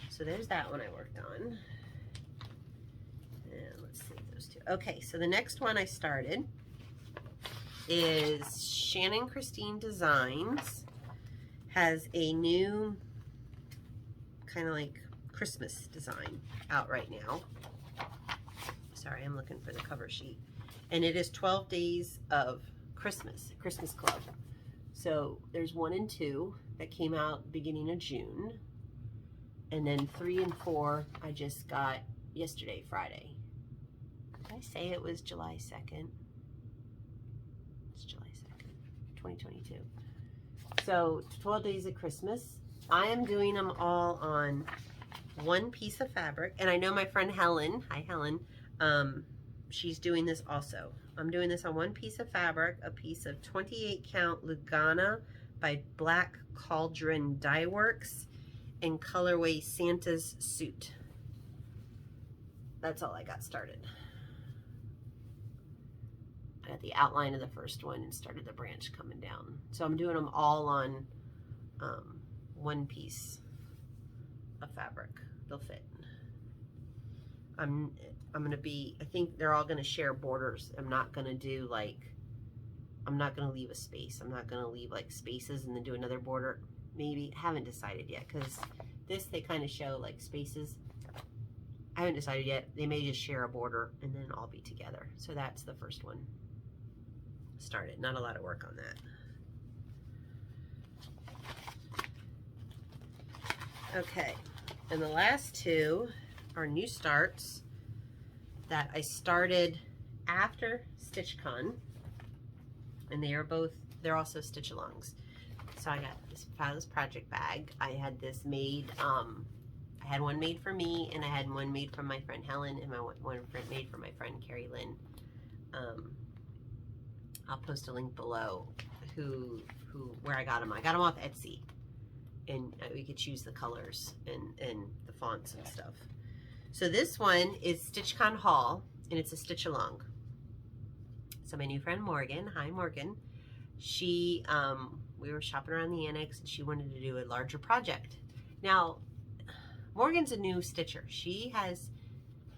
So there's that one I worked on. And let's see those two. Okay, so the next one I started is Shannon Christine Designs. Has a new kind of like Christmas design out right now. Sorry, I'm looking for the cover sheet. And it is 12 days of Christmas Club. So there's 1 and 2 that came out beginning of June. And then 3 and 4 I just got yesterday, Friday. Did I say it was July 2nd? It's July 2nd, 2022. So 12 days of Christmas. I am doing them all on one piece of fabric. And I know my friend Helen, hi Helen, she's doing this also. I'm doing this on one piece of fabric, a piece of 28 count Lugana by Black Cauldron Dye Works in colorway Santa's Suit. That's all I got started. I got the outline of the first one and started the branch coming down. So I'm doing them all on one piece of fabric. They'll fit. I'm gonna be, I think they're all gonna share borders. I'm not gonna do like, I'm not gonna leave a space. I'm not gonna leave like spaces and then do another border. Maybe, haven't decided yet, because this, they kind of show like spaces. I haven't decided yet. They may just share a border and then all be together. So that's the first one started. Not a lot of work on that. Okay, and the last two are new starts that I started after StitchCon, and they are both, they're also stitch alongs. So I got this fabulous project bag. I had this made, I had one made for me, and I had one made from my friend Helen, and one made for my friend Carolyn. I'll post a link below where I got them. I got them off Etsy, and we could choose the colors and the fonts and stuff. So this one is StitchCon Haul, and it's a stitch along. So my new friend Morgan, hi Morgan, she, we were shopping around the annex, and she wanted to do a larger project. Now, Morgan's a new stitcher. She has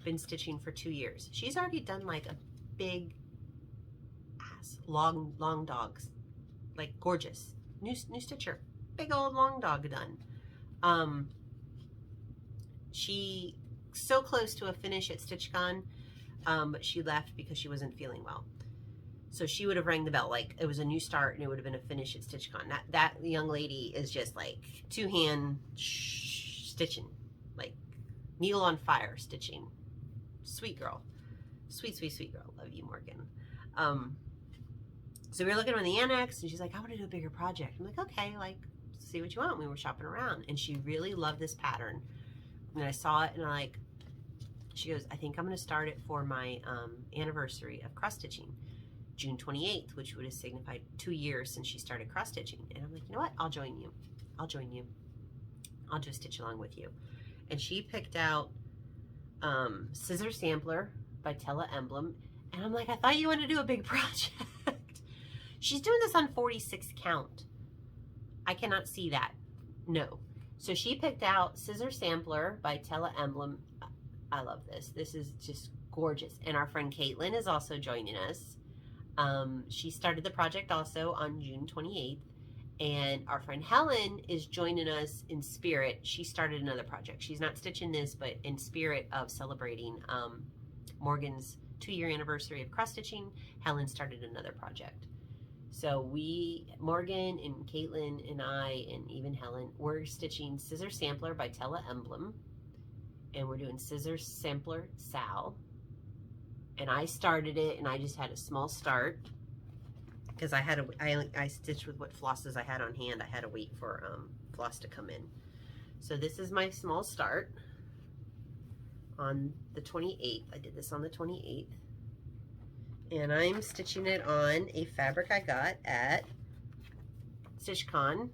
been stitching for 2 years. She's already done like a big ass, long dogs, like gorgeous. New stitcher, big old long dog done. She so close to a finish at StitchCon, but she left because she wasn't feeling well. So she would have rang the bell, like it was a new start and it would have been a finish at StitchCon. That young lady is just like two-hand stitching, like needle on fire stitching. Sweet girl. Sweet, sweet, sweet girl. Love you, Morgan. So we were looking on the annex, and she's like, I want to do a bigger project. I'm like, okay, like, see what you want. We were shopping around, and she really loved this pattern. And I saw it, and she goes, I think I'm going to start it for my anniversary of cross-stitching, June 28th, which would have signified 2 years since she started cross-stitching. And I'm like, you know what? I'll join you. I'll join you. I'll do a stitch along with you. And she picked out Scissor Sampler by Tella Emblem. And I'm like, I thought you wanted to do a big project. She's doing this on 46 count. I cannot see that. No. So she picked out Scissor Sampler by Tella Emblem. I love this. This is just gorgeous. And our friend Caitlin is also joining us. She started the project also on June 28th. And our friend Helen is joining us in spirit. She started another project. She's not stitching this, but in spirit of celebrating Morgan's 2-year anniversary of cross-stitching, Helen started another project. So Morgan and Caitlin and I and even Helen, we're stitching Scissor Sampler by Tella Emblem. And we're doing Scissor Sampler SAL. And I started it, and I just had a small start because I stitched with what flosses I had on hand. I had to wait for floss to come in. So this is my small start on the 28th. I did this on the 28th. And I'm stitching it on a fabric I got at StitchCon,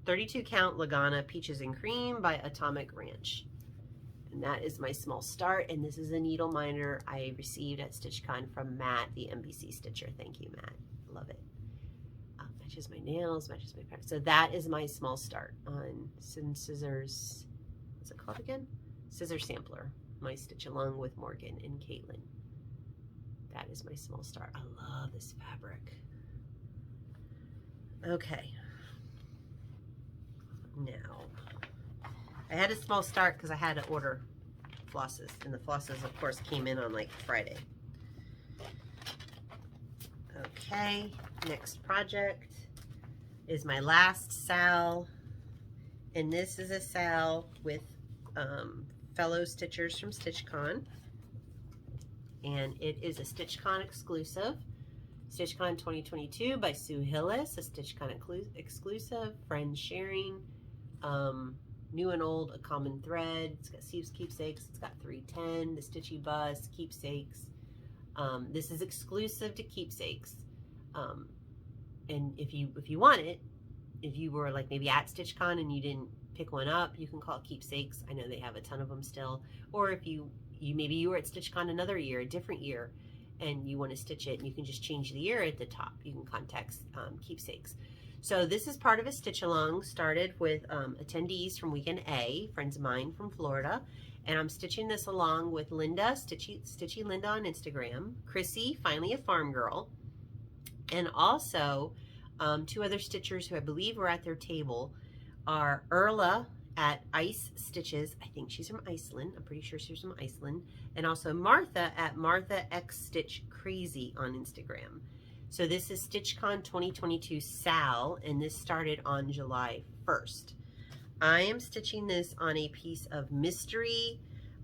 32 count Lagana Peaches and Cream by Atomic Ranch. And that is my small start, and this is a needle minder I received at StitchCon from Matt, the NBC Stitcher. Thank you, Matt. Love it. Matches my nails, matches my pattern. So that is my small start on Scissors. What's it called again? Scissor Sampler. My stitch along with Morgan and Caitlin. That is my small start. I love this fabric. Okay. Now, I had a small start because I had to order flosses, and the flosses, of course, came in on like Friday. Okay, next project is my last SAL, and this is a SAL with fellow stitchers from StitchCon, and it is a StitchCon exclusive. StitchCon 2022 by Sue Hillis, a StitchCon exclusive, friend sharing, new and old, a common thread. It's got Steve's keepsakes, it's got 310, the Stitchy Bus, keepsakes. This is exclusive to keepsakes. And if you want it, if you were like maybe at StitchCon and you didn't pick one up, you can call it keepsakes. I know they have a ton of them still. Or if maybe you were at StitchCon another year, a different year, and you want to stitch it, and you can just change the year at the top. You can contact keepsakes. So this is part of a stitch along, started with attendees from weekend A, friends of mine from Florida, and I'm stitching this along with Linda, Stitchy Linda on Instagram, Chrissy, finally a farm girl, and also two other stitchers who I believe were at their table are Erla at Ice Stitches. I think she's from Iceland. I'm pretty sure she's from Iceland. And also Martha at Martha X Stitch Crazy on Instagram. So this is StitchCon 2022 SAL, and this started on July 1st. I am stitching this on a piece of mystery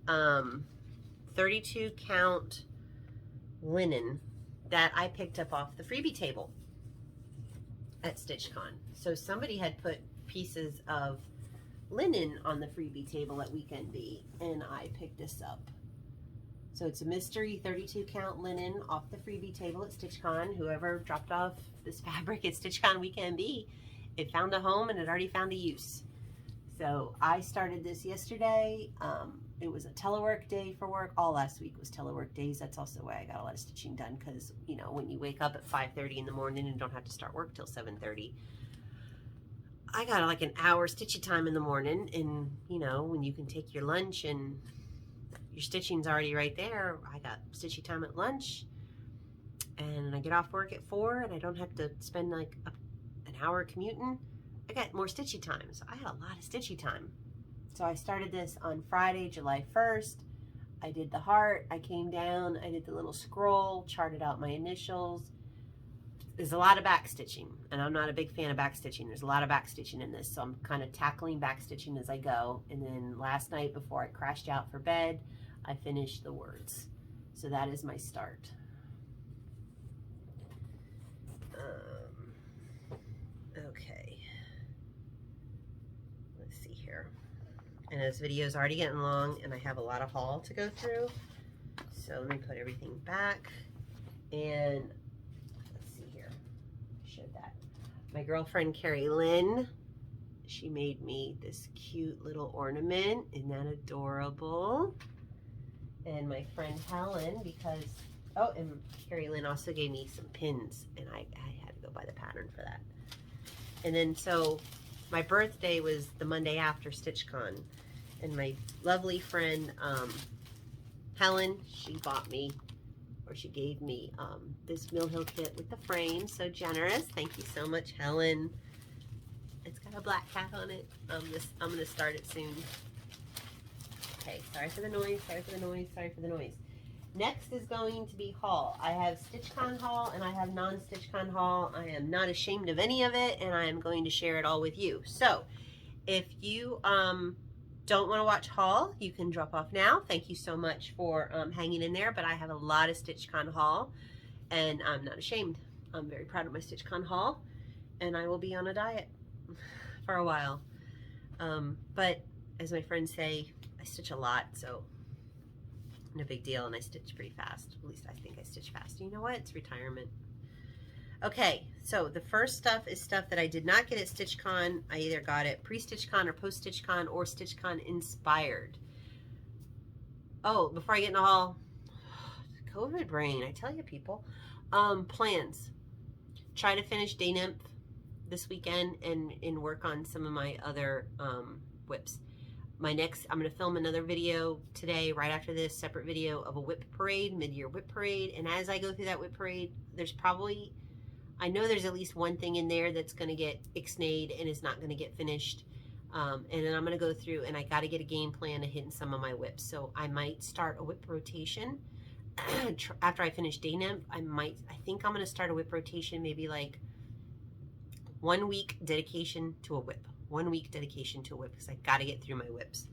32 count linen that I picked up off the freebie table at StitchCon. So somebody had put pieces of linen on the freebie table at Weekend B, and I picked this up. So it's a mystery 32 count linen off the freebie table at StitchCon. Whoever dropped off this fabric at StitchCon Weekend B, it found a home and it already found a use. So I started this yesterday. It was a telework day for work. All last week was telework days. That's also why I got a lot of stitching done, because you know, when you wake up at 5:30 in the morning and don't have to start work till 7:30, I got like an hour stitchy time in the morning. And you know, when you can take your lunch and your stitching's already right there, I got stitchy time at lunch, and I get off work at 4 and I don't have to spend like an hour commuting. I got more stitchy time, so I had a lot of stitchy time. So I started this on Friday, July 1st. I did the heart, I came down, I did the little scroll, charted out my initials. There's a lot of back stitching, and I'm not a big fan of back stitching. There's a lot of back stitching in this, so I'm kind of tackling back stitching as I go. And then last night before I crashed out for bed, I finished the words. So that is my start. Okay. Let's see here. And this video is already getting long, and I have a lot of haul to go through. So let me put everything back. And let's see here. Showed that. My girlfriend Carolyn, she made me this cute little ornament. Isn't that adorable? And my friend Helen, because, oh, and Carolyn also gave me some pins, and I had to go buy the pattern for that. And then, so my birthday was the Monday after StitchCon, and my lovely friend Helen, she bought me, or she gave me this Mill Hill kit with the frame. So generous. Thank you so much, Helen. It's got a black cat on it. I'm gonna start it soon. Okay, sorry for the noise, sorry for the noise, sorry for the noise. Next is going to be haul. I have StitchCon haul and I have non-StitchCon haul. I am not ashamed of any of it, and I am going to share it all with you. So if you don't want to watch haul, you can drop off now. Thank you so much for hanging in there, but I have a lot of StitchCon haul, and I'm not ashamed. I'm very proud of my StitchCon haul, and I will be on a diet for a while. But as my friends say, I stitch a lot, so No big deal, and I stitch pretty fast. At least I think I stitch fast. You know what? It's retirement. Okay, so the first stuff is stuff that I did not get at StitchCon. I either got it pre-StitchCon or post-StitchCon or StitchCon inspired. Oh, before I get into all COVID brain, I tell you people. Plans. Try to finish Day Nymph this weekend and work on some of my other whips. I'm going to film another video today, right after this, separate video of a whip parade, mid-year whip parade. And as I go through that whip parade, I know there's at least one thing in there that's going to get ixnayed and is not going to get finished. And then I'm going to go through and I got to get a game plan of hitting some of my whips. So I might start a whip rotation after I finish Day Nymph. I think I'm going to start a whip rotation, maybe like 1 week dedication to a whip. 1 week dedication to a whip because I got to get through my whips.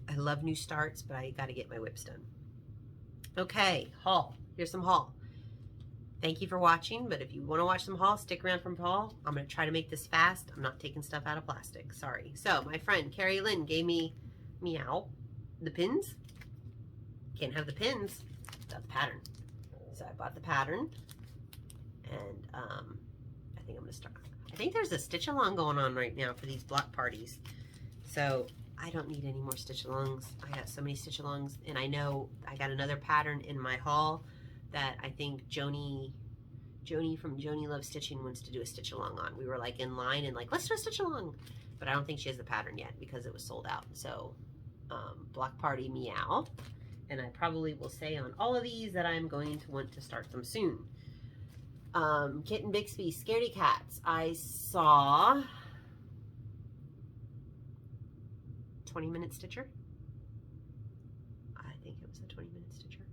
I love new starts, but I got to get my whips done. Okay, haul. Here's some haul. Thank you for watching, but if you want to watch some haul, stick around from haul. I'm going to try to make this fast. I'm not taking stuff out of plastic. Sorry. So my friend Carolyn gave me the pins. Can't have the pins without the pattern. So I bought the pattern, and I think I'm going to start. I think there's a stitch along going on right now for these block parties. So I don't need any more stitch alongs. I got so many stitch alongs, and I know I got another pattern in my haul that I think Joanie from Joanie Loves Stitching wants to do a stitch along on. We were like in line and like, let's do a stitch along. But I don't think she has the pattern yet because it was sold out. So block party meow. And I probably will say on all of these that I'm going to want to start them soon. Kitten Bixby, Scaredy Cats. I saw 20-minute stitcher. I think it was a 20-minute stitcher.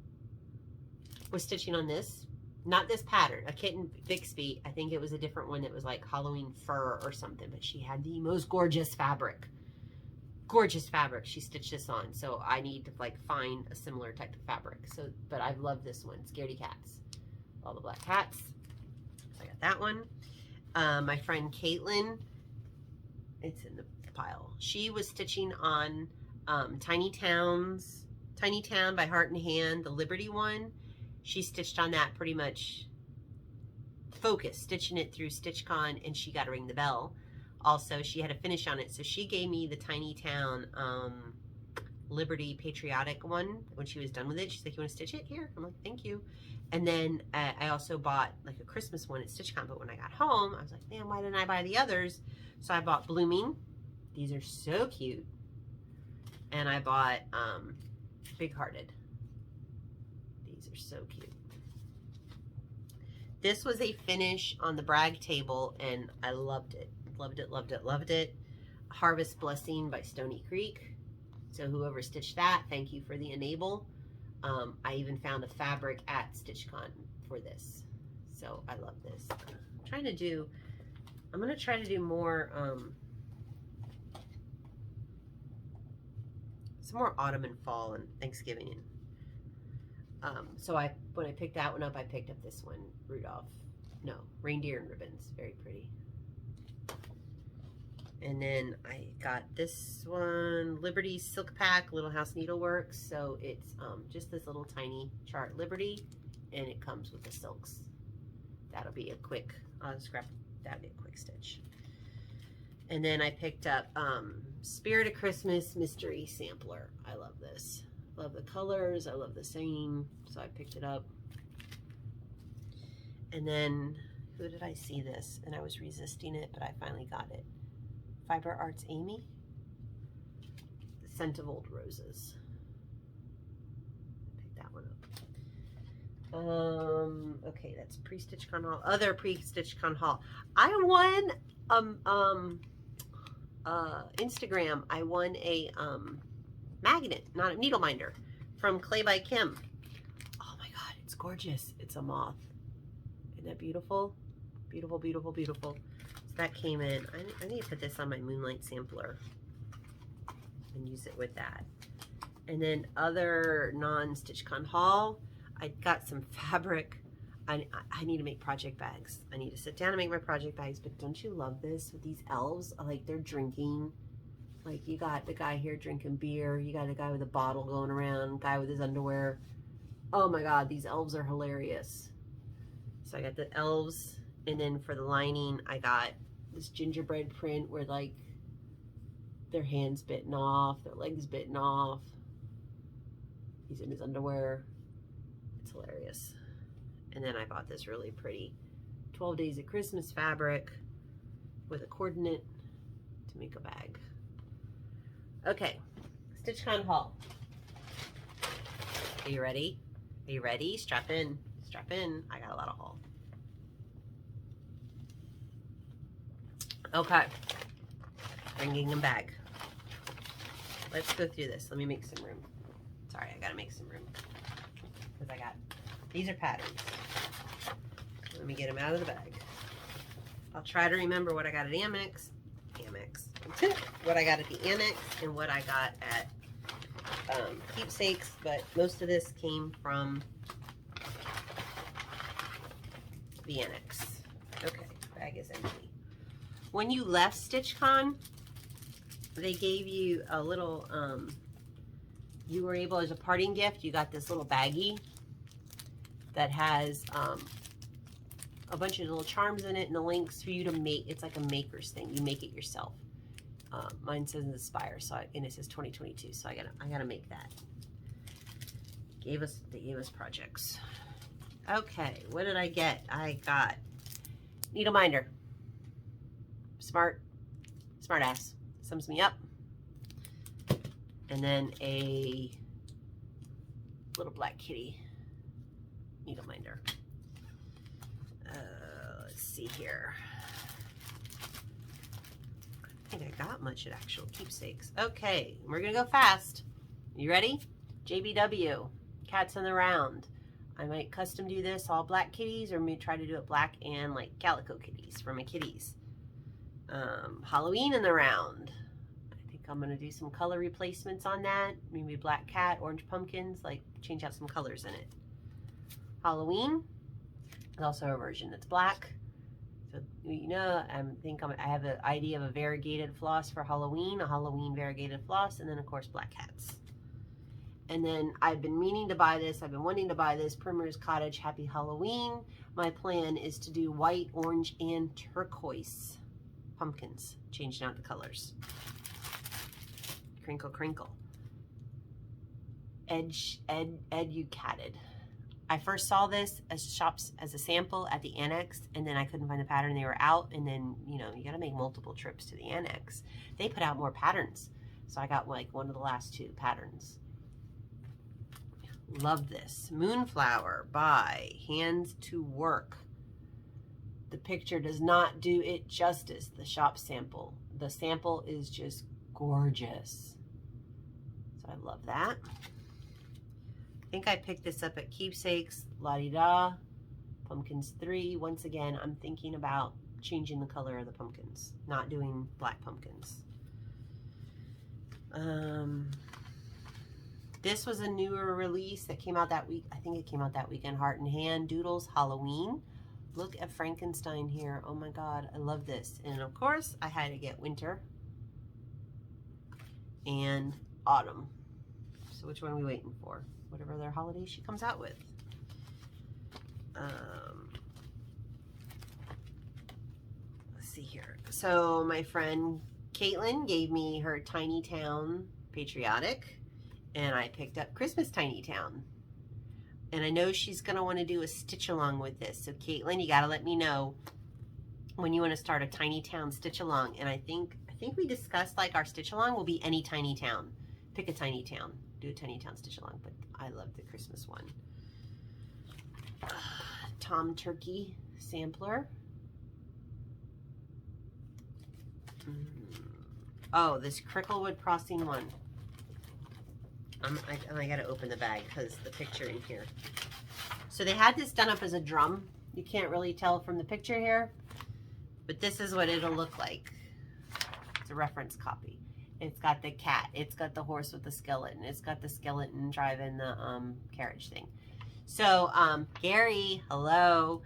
Was stitching on this, not this pattern, a Kitten Bixby. I think it was a different one that was like Halloween fur or something, but she had the most gorgeous fabric. Gorgeous fabric she stitched this on, so I need to like find a similar type of fabric. So, but I've loved this one, Scaredy Cats. All the black cats. So I got that one. My friend Caitlin, it's in the pile. She was stitching on Tiny Town by Heart and Hand, the Liberty one. She stitched on that pretty much focused, stitching it through StitchCon, and she got to ring the bell. Also, she had a finish on it, so she gave me the Tiny Town Liberty Patriotic one when she was done with it. She's like, you want to stitch it? Here. I'm like, thank you. And then I also bought like a Christmas one at StitchCon, but when I got home, I was like, man, why didn't I buy the others? So I bought Blooming. These are so cute. And I bought Big Hearted. These are so cute. This was a finish on the brag table, and I loved it. Loved it, loved it, loved it. Harvest Blessing by Stony Creek. So whoever stitched that, thank you for the enable. I even found a fabric at StitchCon for this. So I love this. I'm going to try to do more, some more autumn and fall and Thanksgiving. So when I picked that one up, I picked up this one, Reindeer and Ribbons. Very pretty. And then I got this one, Liberty Silk Pack, Little House Needlework. So it's just this little tiny chart, Liberty, and it comes with the silks. That'll be a quick, that'll be a quick stitch. And then I picked up Spirit of Christmas Mystery Sampler. I love this. Love the colors. I love the singing. So I picked it up. And then, who did I see this? And I was resisting it, but I finally got it. Fiber Arts Amy. The Scent of Old Roses. Pick that one up. Okay, that's pre-StitchCon haul. Other pre-StitchCon haul. I won Instagram. I won a magnet, not a needle minder, from Clay by Kim. Oh my god, it's gorgeous. It's a moth. Isn't that beautiful? Beautiful, beautiful, beautiful. So that came in. I need to put this on my Moonlight sampler and use it with that. And then other non-StitchCon haul, I got some fabric. I need to make project bags. I need to sit down and make my project bags, but don't you love this with these elves? Like, they're drinking Like, you got the guy here drinking beer. You got the guy with a bottle going around, guy with his underwear. Oh my God, these elves are hilarious. So I got the elves, and then for the lining, I got this gingerbread print where, like, their hands bitten off, their legs bitten off. He's in his underwear. It's hilarious. And then I bought this really pretty 12 Days of Christmas fabric with a coordinate to make a bag. Okay, StitchCon haul. Are you ready? Are you ready? Strap in. Strap in. I got a lot of haul. Okay. Bringing them bag. Let's go through this. Let me make some room. Sorry, I gotta make some room. Because I got, these are patterns. Let me get them out of the bag. I'll try to remember what I got at Amex. What I got at the Annex and what I got at Keepsakes, but most of this came from the Annex. Okay, bag is empty. When you left StitchCon, they gave you a little, you were able, as a parting gift, you got this little baggie that has a bunch of little charms in it and the links for you to make. It's like a maker's thing. You make it yourself. Mine says Inspire, so and it says 2022, so I gotta make that. They gave us projects. Okay, what did I get? I got needle minder. Smart ass. Sums me up. And then a little black kitty needle minder. Let's see here. I think I got much at actual Keepsakes. Okay, we're gonna go fast. You ready? JBW, Cats on the Round. I might custom do this all black kitties, or maybe try to do it black and like calico kitties for my kitties. Halloween in the Round. I think I'm gonna do some color replacements on that. Maybe black cat, orange pumpkins, like change out some colors in it. Halloween. There's also a version that's black. So, you know, I have an idea of a variegated floss for Halloween, a Halloween variegated floss, and then of course black cats. And then I've been meaning to buy this. I've been wanting to buy this Primrose Cottage Happy Halloween. My plan is to do white, orange, and turquoise pumpkins, changing out the colors. Crinkle, crinkle. Educated. I first saw this as shops as a sample at the Annex, and then I couldn't find the pattern. They were out, and then, you know, you got to make multiple trips to the Annex. They put out more patterns, so I got like one of the last 2 patterns. Love this. Moonflower by Hands to Work. The picture does not do it justice, the shop sample. The sample is just gorgeous. So I love that. I think I picked this up at Keepsakes, La-di-da, Pumpkins 3. Once again, I'm thinking about changing the color of the pumpkins, not doing black pumpkins. This was a newer release that came out that week. I think it came out that weekend. Heart in Hand, Doodles, Halloween. Look at Frankenstein here. Oh my God, I love this. And of course, I had to get winter and autumn. So which one are we waiting for? Whatever other holiday she comes out with. Let's see here. So my friend Caitlin gave me her Tiny Town Patriotic, and I picked up Christmas Tiny Town. And I know she's gonna want to do a stitch along with this. So Caitlin, you gotta let me know when you want to start a Tiny Town stitch along. And I think we discussed like our stitch along will be any tiny town. Pick a tiny town. Do a tiny town stitch along, but I love the Christmas one. Tom Turkey sampler. Oh, this Cricklewood Crossing one. I gotta open the bag because the picture in here. So they had this done up as a drum. You can't really tell from the picture here, but this is what it'll look like. It's a reference copy. It's got the cat. It's got the horse with the skeleton. It's got the skeleton driving the carriage thing. So Gary, hello.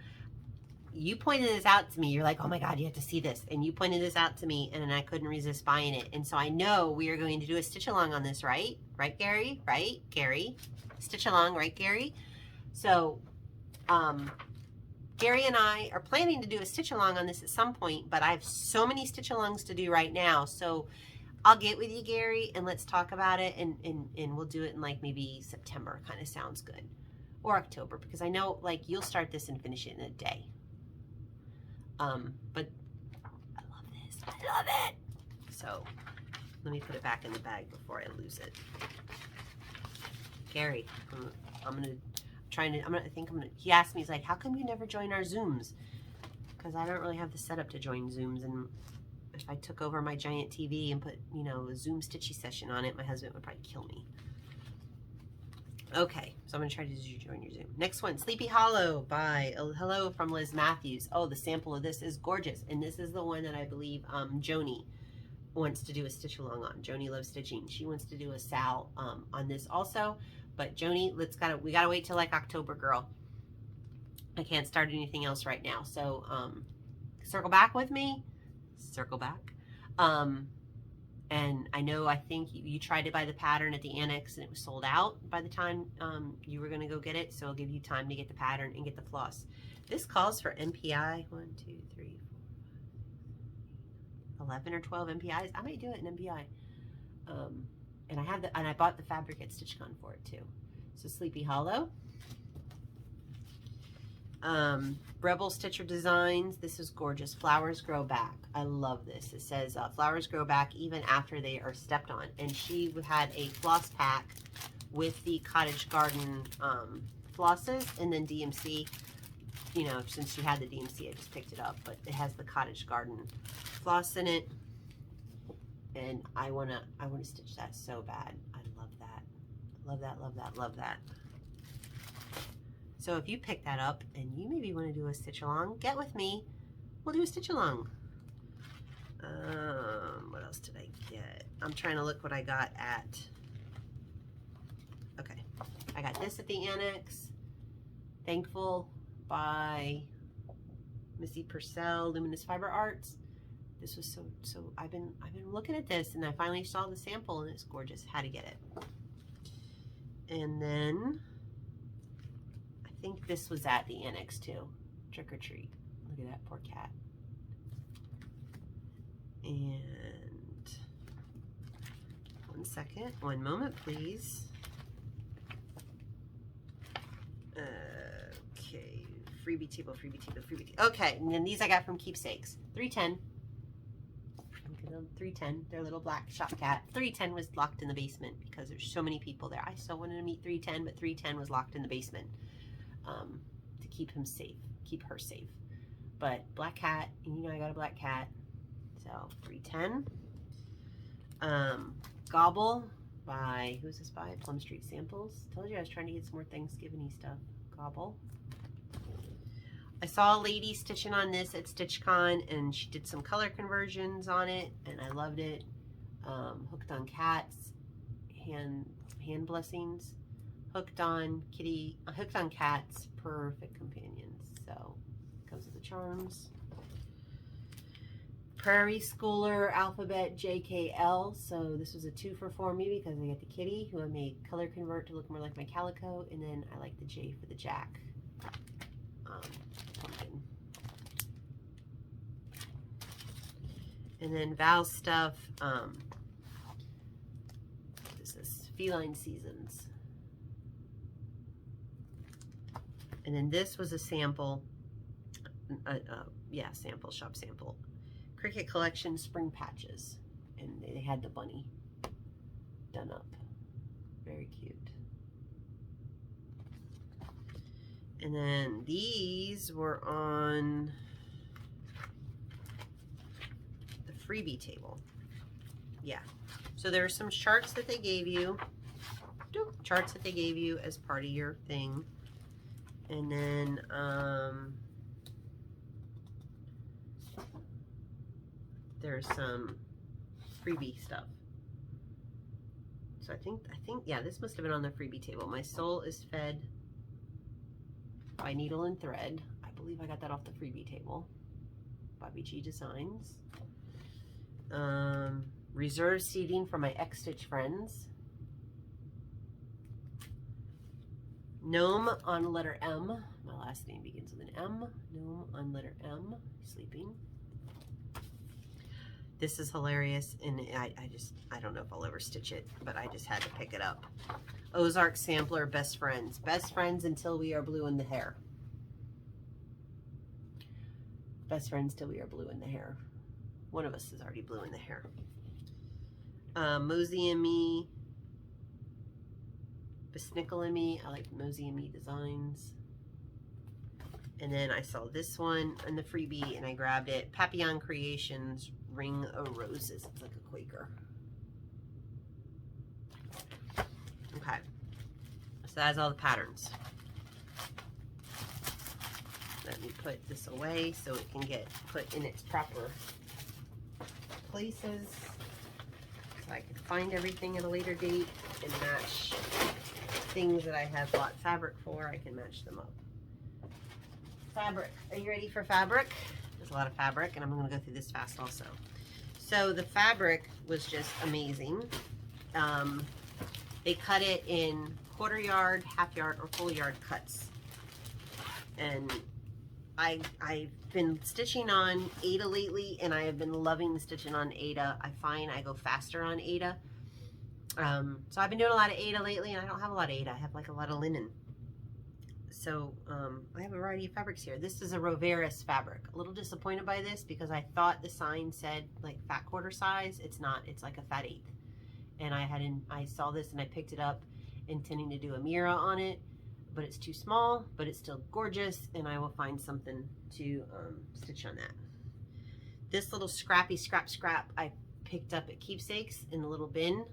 you pointed this out to me. You're like, oh my God, you have to see this. And you pointed this out to me, and then I couldn't resist buying it. And so I know we are going to do a stitch along on this, right? Right, Gary? Right, Gary? Stitch along, right, Gary? So, Gary and I are planning to do a stitch along on this at some point, but I have so many stitch alongs to do right now. So I'll get with you, Gary, and let's talk about it, and we'll do it in like maybe September. Kind of sounds good. Or October, because I know like you'll start this and finish it in a day. But I love this. I love it. So let me put it back in the bag before I lose it. Gary, he asked me, he's like, how come you never join our Zooms? Because I don't really have the setup to join Zooms, and if I took over my giant TV and put, you know, a Zoom stitchy session on it, my husband would probably kill me. Okay, so I'm going to try to join your Zoom. Next one, Sleepy Hollow by Hello from Liz Matthews. Oh, the sample of this is gorgeous. And this is the one that I believe Joanie wants to do a stitch along on. Joanie loves stitching. She wants to do a SAL on this also. But Joanie, we gotta wait till like October, girl. I can't start anything else right now. So circle back with me. Circle back. And I think you tried to buy the pattern at the annex and it was sold out by the time you were going to go get it. So it'll give you time to get the pattern and get the floss. This calls for MPI. 1, 2, 3, 4, 11 or 12 MPIs. I might do it in MPI. And I bought the fabric at StitchCon for it too. So Sleepy Hollow. Rebel Stitcher Designs. This is gorgeous. Flowers grow back. I love this. It says flowers grow back even after they are stepped on. And she had a floss pack with the Cottage Garden flosses, and then DMC. You know, since she had the DMC, I just picked it up. But it has the Cottage Garden floss in it, and I wanna stitch that so bad. I love that. Love that. Love that. Love that. So if you pick that up and you maybe want to do a stitch along, get with me. We'll do a stitch along. What else did I get? I'm trying to look what I got at. Okay, I got this at the annex. Thankful by Missy Purcell, Luminous Fiber Arts. This was so. I've been looking at this, and I finally saw the sample, and it's gorgeous. Had to get it. And then I think this was at the annex too. Trick or treat. Look at that poor cat. And 1 second, 1 moment, please. Okay, freebie table, freebie table, freebie table. Okay, and then these I got from Keepsakes. 310. 310, their little black shop cat. 310 was locked in the basement because there's so many people there. I still wanted to meet 310, but 310 was locked in the basement to keep him safe, keep her safe. But black cat, and you know I got a black cat. So 310. Gobble by, who's this by? Plum Street Samples. Told you I was trying to get some more Thanksgiving-y stuff. Gobble. I saw a lady stitching on this at StitchCon, and she did some color conversions on it, and I loved it. Hooked on Cats, hand blessings. Hooked on Cats, perfect companions. So comes with the charms. Prairie Schooler Alphabet JKL. So this was a 2 for 4 me because I got the kitty, who I made color convert to look more like my calico, and then I like the J for the Jack. Pumpkin. And then Val stuff. This is Feline Seasons. And then this was a sample. Yeah, sample, shop sample. Cricket Collection Spring Patches. And they had the bunny done up. Very cute. And then these were on the freebie table. Yeah. So there are some charts that they gave you. Charts that they gave you as part of your thing. And then there's some freebie stuff. So I think yeah, this must have been on the freebie table. My Soul is Fed by Needle and Thread. I believe I got that off the freebie table. Bobby G Designs. Reserve seating for my X-Stitch friends. Gnome on letter M. My last name begins with an M. Gnome on letter M. Sleeping. This is hilarious, and I don't know if I'll ever stitch it, but I just had to pick it up. Ozark Sampler, Best Friends. Best friends until we are blue in the hair. Best friends till we are blue in the hair. One of us is already blue in the hair. Mosey and Me. Besnickle and Me. I like Mosey and Me designs. And then I saw this one in the freebie and I grabbed it. Papillon Creations Ring of Roses. It's like a Quaker. Okay. So that's all the patterns. Let me put this away so it can get put in its proper places. So I can find everything at a later date and match things that I have bought fabric for. I can match them up. Fabric. Are you ready for fabric? There's a lot of fabric, and I'm going to go through this fast also. So the fabric was just amazing. They cut it in quarter yard, half yard, or full yard cuts. And I've been stitching on Ada lately, and I have been loving stitching on Ada. I find I go faster on Ada. So I've been doing a lot of Ada lately, and I don't have a lot of Ada. I have like a lot of linen. So I have a variety of fabrics here. This is a Roveris fabric. A little disappointed by this because I thought the sign said like fat quarter size. It's not. It's like a fat eighth. And I saw this and I picked it up intending to do a Mira on it, but it's too small, but it's still gorgeous, and I will find something to stitch on that. This little scrappy scrap I picked up at Keepsakes in the little bin.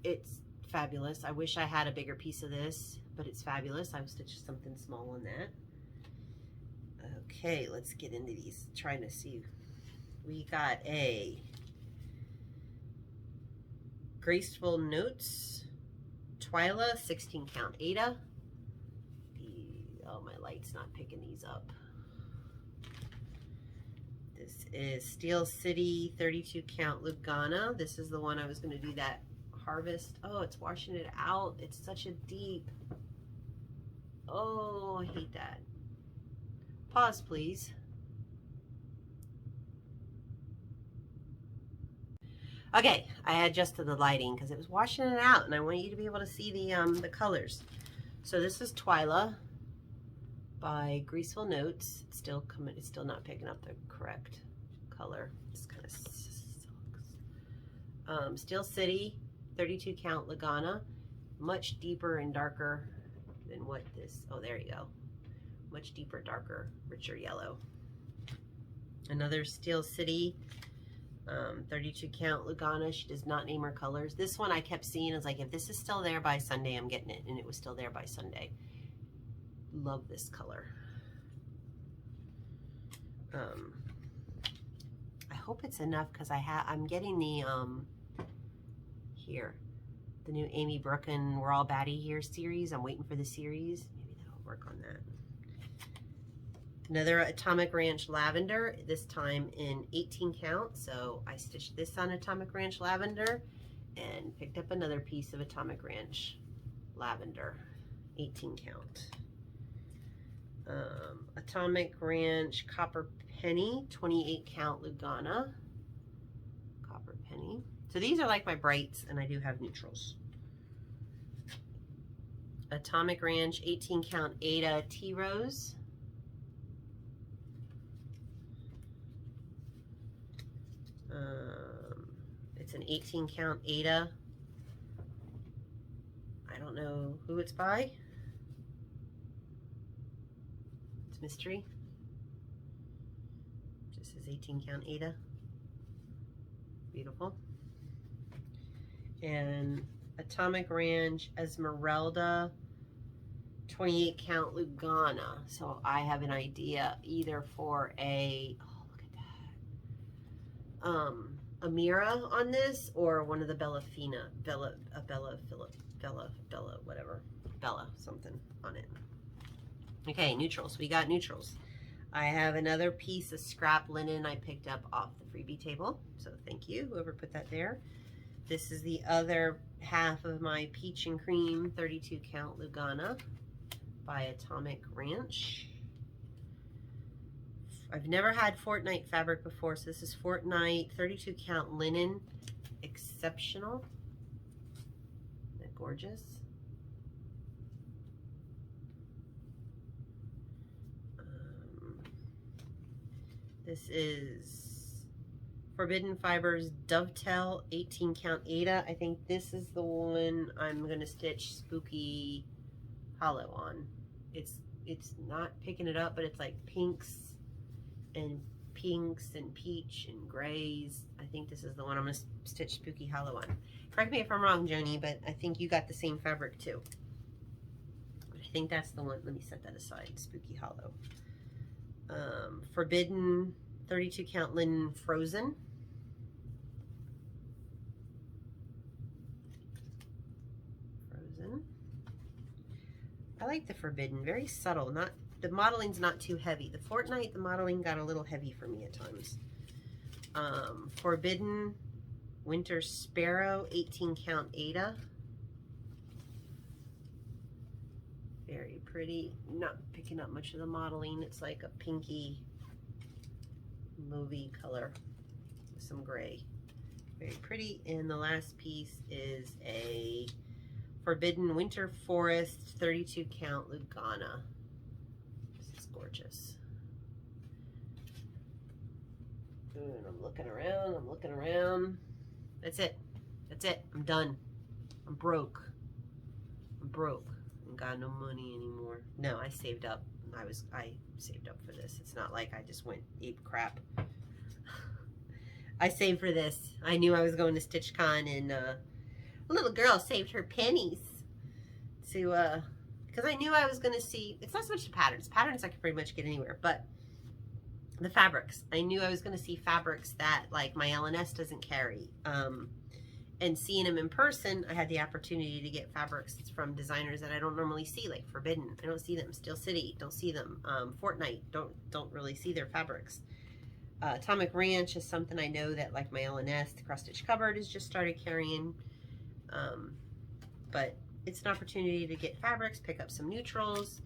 It's fabulous. I wish I had a bigger piece of this, but it's fabulous. I will stitch something small on that. Okay, let's get into these. Trying to see. We got a Graceful Notes Twyla 16 count Ada. Oh, my light's not picking these up. This is Steel City 32 count Lugana. This is the one I was going to do that harvest. Oh, it's washing it out. It's such a deep. Oh, I hate that. Pause, please. Okay, I adjusted the lighting because it was washing it out, and I want you to be able to see the colors. So this is Twyla by Graceful Notes. It's still coming. It's still not picking up the correct color. This kind of sucks. Steel City 32 count Lugana, much deeper and darker than what this. Oh, there you go. Much deeper, darker, richer yellow. Another Steel City. 32 count Lugana. She does not name her colors. This one I kept seeing. I was like, if this is still there by Sunday, I'm getting it. And it was still there by Sunday. Love this color. I hope it's enough because I'm getting the here, the new Amy Brooken We're All Batty Here series. I'm waiting for the series. Maybe that'll work on that. Another Atomic Ranch Lavender, this time in 18 count. So I stitched this on Atomic Ranch Lavender and picked up another piece of Atomic Ranch Lavender, 18 count. Atomic Ranch Copper Penny, 28 count Lugana, Copper Penny. So these are like my brights, and I do have neutrals. Atomic Ranch 18 count Ada Tea Rose. It's an 18 count Ada. I don't know who it's by. It's mystery. Just says 18 count Ada. Beautiful. And Atomic Ranch Esmeralda 28 count Lugana. So I have an idea either for a, oh, look at that, a Mira on this, or one of the Bella whatever, Bella something on it. Okay, neutrals. We got neutrals. I have another piece of scrap linen I picked up off the freebie table. So thank you, whoever put that there. This is the other half of my peach and cream 32 count Lugana by Atomic Ranch. I've never had Fortnite fabric before, so this is Fortnite 32 count linen. Exceptional. Isn't that gorgeous? This is Forbidden Fibers Dovetail 18 count Ada. I think this is the one I'm gonna stitch Spooky Hollow on. It's not picking it up, but it's like pinks and peach and grays. I think this is the one I'm gonna stitch Spooky Hollow on. Correct me if I'm wrong, Joanie, but I think you got the same fabric too. But I think that's the one. Let me set that aside. Spooky Hollow. Forbidden 32 count linen frozen. I like the Forbidden, very subtle. Not the modeling's not too heavy. The Fortnite, the modeling got a little heavy for me at times. Forbidden Winter Sparrow 18 count Ada. Very pretty. Not picking up much of the modeling. It's like a pinky movie color with some gray. Very pretty. And the last piece is a Forbidden Winter Forest 32 count Lugana. This is gorgeous. And I'm looking around. That's it. I'm done. I'm broke. I got no money anymore. No, I saved up. I saved up for this. It's not like I just went ape crap. I saved for this. I knew I was going to StitchCon, and a little girl saved her pennies to because I knew I was going to see. It's not so much the patterns. Patterns I can pretty much get anywhere, but the fabrics. I knew I was going to see fabrics that like my LNS doesn't carry. And seeing them in person, I had the opportunity to get fabrics from designers that I don't normally see, like Forbidden. I don't see them. Steel City, don't see them. Fortnite, don't really see their fabrics. Atomic Ranch is something I know that like my LNS, the Cross Stitch Cupboard, has just started carrying. But it's an opportunity to get fabrics, pick up some neutrals.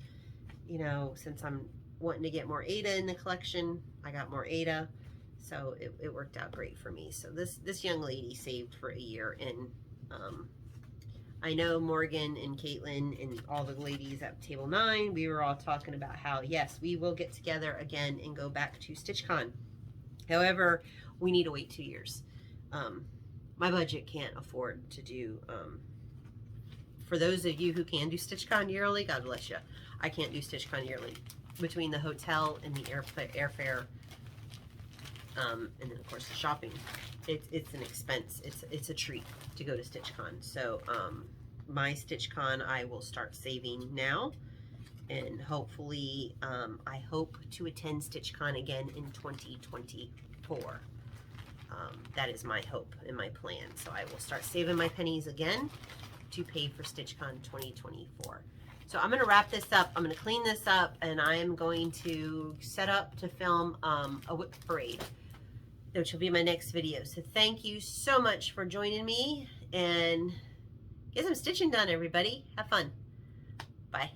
You know, since I'm wanting to get more Ada in the collection, I got more Ada. So it worked out great for me. So this young lady saved for a year, and I know Morgan and Caitlin and all the ladies at Table 9, we were all talking about how, yes, we will get together again and go back to StitchCon. However, we need to wait 2 years. My budget can't afford to do, for those of you who can do StitchCon yearly, God bless you. I can't do StitchCon yearly. Between the hotel and the airfare, and then of course the shopping, it's an expense. It's a treat to go to StitchCon. So my StitchCon I will start saving now, and hopefully I hope to attend StitchCon again in 2024. That is my hope and my plan. So I will start saving my pennies again to pay for StitchCon 2024. So I'm going to wrap this up. I'm going to clean this up, and I am going to set up to film a whip parade, which will be my next video. So thank you so much for joining me, and get some stitching done, everybody. Have fun. Bye.